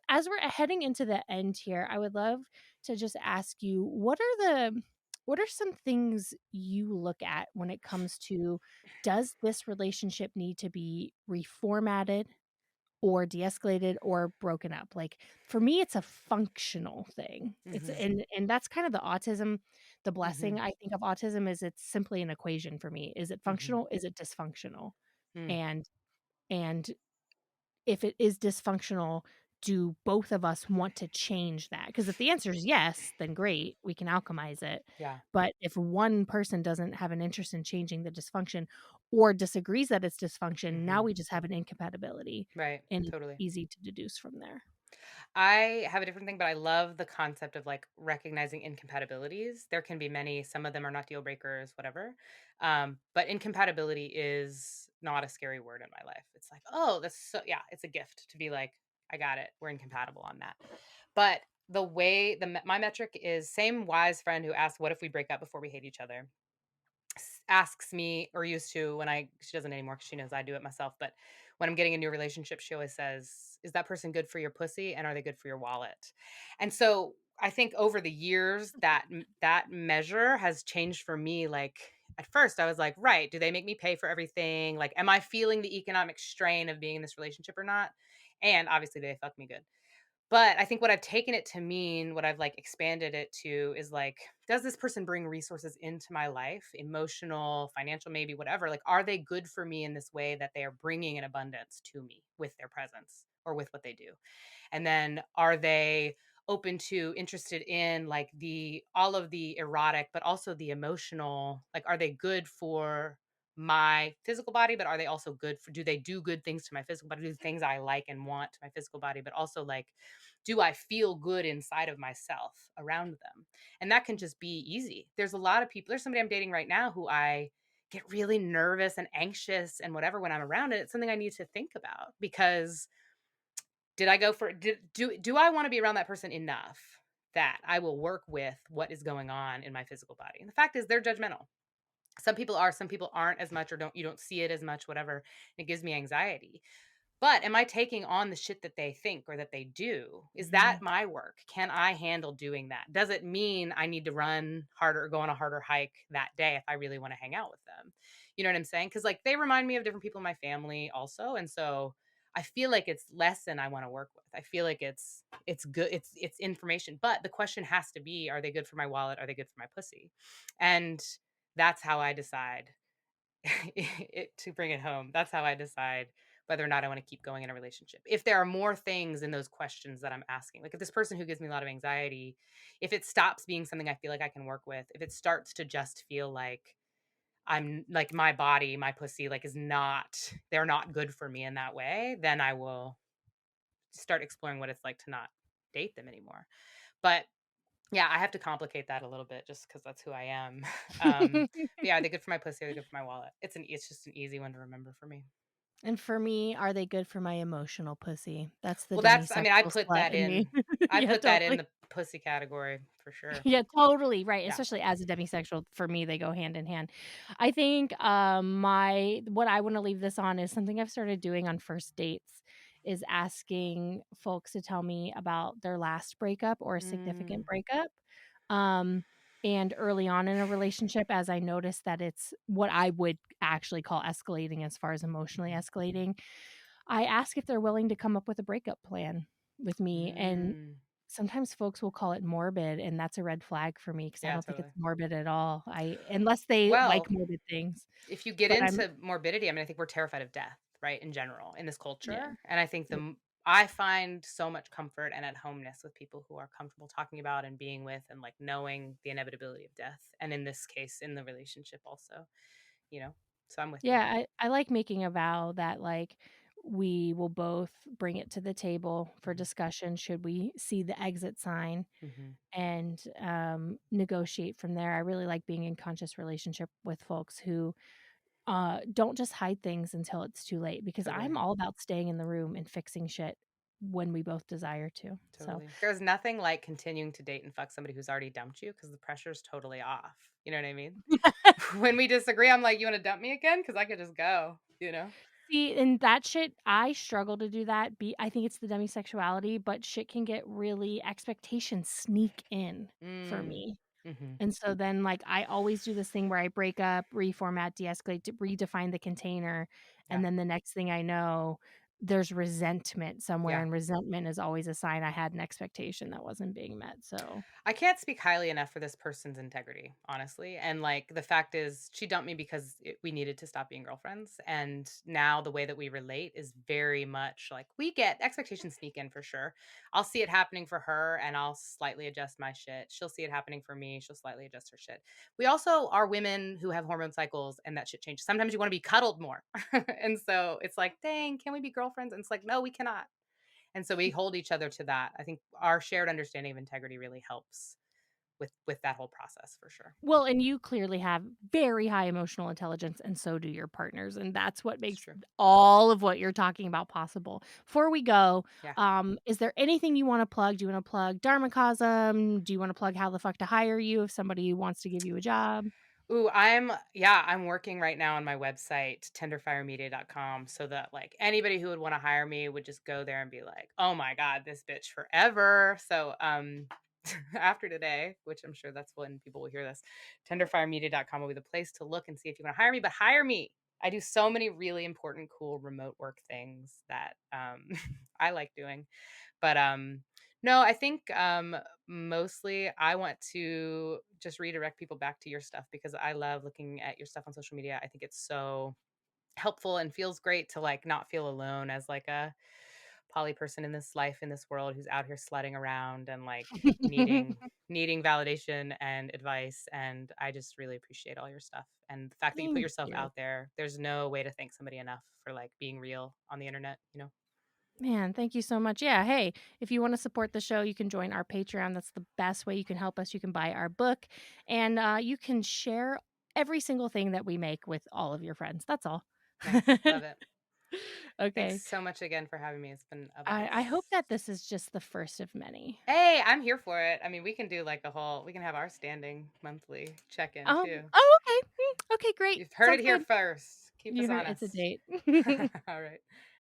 As we're heading into the end here, I would love to just ask you what are some things you look at when it comes to, does this relationship need to be reformatted or de-escalated or broken up? Like, for me, it's a functional thing. It's Mhm. and that's kind of the blessing Mhm. I think of autism is it's simply an equation for me. Is it Mhm. functional? Is it dysfunctional? Mm. And and if it is dysfunctional, do both of us want to change that? Because if the answer is yes, then great, we can alchemize it. Yeah. But if one person doesn't have an interest in changing the dysfunction or disagrees that it's dysfunction, now Mhm. we just have an incompatibility, Right. and it's Totally. easy to deduce from there. I have a different thing, but I love the concept of like recognizing incompatibilities. There can be many, some of them are not deal breakers, whatever. But incompatibility is not a scary word in my life. It's like, oh, that's so, yeah, it's a gift to be like, I got it. We're incompatible on that. But the way my metric is same wise friend who asked, what if we break up before we hate each other? Asks me or used to when she doesn't anymore because she knows I do it myself. But when I'm getting a new relationship, she always says, "Is that person good for your pussy and are they good for your wallet?" And so I think over the years that measure has changed for me. Like at first, I was like, "Right, do they make me pay for everything? Like, am I feeling the economic strain of being in this relationship or not?" And obviously, they fuck me good. But I think what I've taken it to mean, what I've like expanded it to is like, does this person bring resources into my life, emotional, financial, maybe whatever? Like, are they good for me in this way that they are bringing an abundance to me with their presence or with what they do? And then are they open to, interested in like the all of the erotic, but also the emotional? Like, are they good for my physical body, but are they also good for, do they do good things to my physical body, do things I like and want to my physical body, but also like, do I feel good inside of myself around them? And that can just be easy. There's a lot of people, there's somebody I'm dating right now who I get really nervous and anxious and whatever when I'm around it. It's something I need to think about because did I go for do I want to be around that person enough that I will work with what is going on in my physical body? And the fact is they're judgmental. Some people are, some people aren't as much, or don't, you don't see it as much, whatever. And it gives me anxiety. But am I taking on the shit that they think or that they do? Is that Mhm. my work? Can I handle doing that? Does it mean I need to run harder or go on a harder hike that day if I really want to hang out with them? You know what I'm saying? Because like they remind me of different people in my family also. And so I feel like it's lesson I want to work with. I feel like it's good, it's information. But the question has to be, are they good for my wallet? Are they good for my pussy? And that's how I decide to bring it home. That's how I decide whether or not I want to keep going in a relationship. If there are more things in those questions that I'm asking, like if this person who gives me a lot of anxiety, if it stops being something I feel like I can work with, if it starts to just feel like I'm like my body, my pussy, like is not, they're not good for me in that way, then I will start exploring what it's like to not date them anymore. But yeah, I have to complicate that a little bit just because that's who I am. But yeah, are they good for my pussy? Are they good for my wallet? It's just an easy one to remember for me. And for me, are they good for my emotional pussy? That's the Well, that's I mean, demisexual slut in me. I Yeah, put that in totally. the pussy category for sure. Yeah, totally, right, Yeah. especially as a demisexual, for me, they go hand in hand. I think, my what I wanna leave this on is something I've started doing on first dates, is asking folks to tell me about their last breakup or a significant Mm, breakup. Um, and early on in a relationship, as I notice that it's what I would actually call escalating as far as emotionally mhm, escalating, I ask if they're willing to come up with a breakup plan with me, and mm. sometimes folks will call it morbid, and that's a red flag for me because I Yeah, don't think it's totally. morbid at all. I unless they like Well, morbid things, if you get but I'm into morbidity, I mean, I think we're terrified of death, right, in general, in this yeah. culture, and I think Yep. I find so much comfort and at homeness with people who are comfortable talking about and being with and, like, knowing the inevitability of death, and in this case, in the relationship also, you know? So I'm with you. Yeah, I like making a vow that, like, we will both bring it to the table for Mhm, discussion should we see the exit sign mhm. and, negotiate from there. I really like being in conscious relationship with folks who don't just hide things until it's too late because Totally. I'm all about staying in the room and fixing shit when we both desire to. So, Totally. There's nothing like continuing to date and fuck somebody who's already dumped you because the pressure's totally off. You know what I mean? When we disagree, I'm like, "You wanna dump me again? Because I could just go," you know? see, and that shit, I struggle to do that. I think it's the demisexuality, but shit can get really expectations sneak in for Mm. me. Mhm. And so then, like, I always do this thing where I break up, reformat, de-escalate, redefine the container, Yeah. and then the next thing I know, there's resentment somewhere, Yeah. and resentment is always a sign I had an expectation that wasn't being met, so I can't speak highly enough for this person's integrity, honestly. And like the fact is, she dumped me because we needed to stop being girlfriends. And now the way that we relate is very much like we get expectations sneak in for sure. I'll see it happening for her and I'll slightly adjust my shit. She'll see it happening for me. She'll slightly adjust her shit. We also are women who have hormone cycles and that shit changes. Sometimes you want to be cuddled more. And so it's like, dang, can we be girlfriends? And it's like, no, we cannot. And so we hold each other to that. I think our shared understanding of integrity really helps with that whole process for sure. well, and you clearly have very high emotional intelligence, and so do your partners, and that's what It's makes true. all of what you're talking about possible. Before we go, Yeah. is there anything you wanna plug? Do you wanna plug Dharmacosm? Do you wanna plug how the fuck to hire you if somebody wants to give you a job? Ooh, I'm working right now on my website, tenderfiremedia.com, so that like anybody who would want to hire me would just go there and be like, "Oh my god, this bitch forever." So, after today, which I'm sure that's when people will hear this, tenderfiremedia.com will be the place to look and see if you want to hire me, but hire me. I do so many really important cool remote work things that I like doing. But no, I think mostly I want to just redirect people back to your stuff because I love looking at your stuff on social media. I think it's so helpful and feels great to like not feel alone as like a poly person in this life in this world who's out here sledding around and like needing validation and advice. And I just really appreciate all your stuff and the fact that you put Thank yourself you. out there. There's no way to thank somebody enough for like being real on the internet, you know. Man, thank you so much. Yeah, hey, if you want to support the show, you can join our Patreon. That's the best way you can help us. You can buy our book, and you can share every single thing that we make with all of your friends. That's all. Nice, love it. Thanks Okay. so much again for having me. It's been a I hope blast. that this is just the first of many. Hey, I'm here for it. I mean, we can do like a whole we can have our standing monthly check-in too. Okay. Okay, great. You've heard it Sounds here good. first. Keep You us heard it's a honest. date. All right.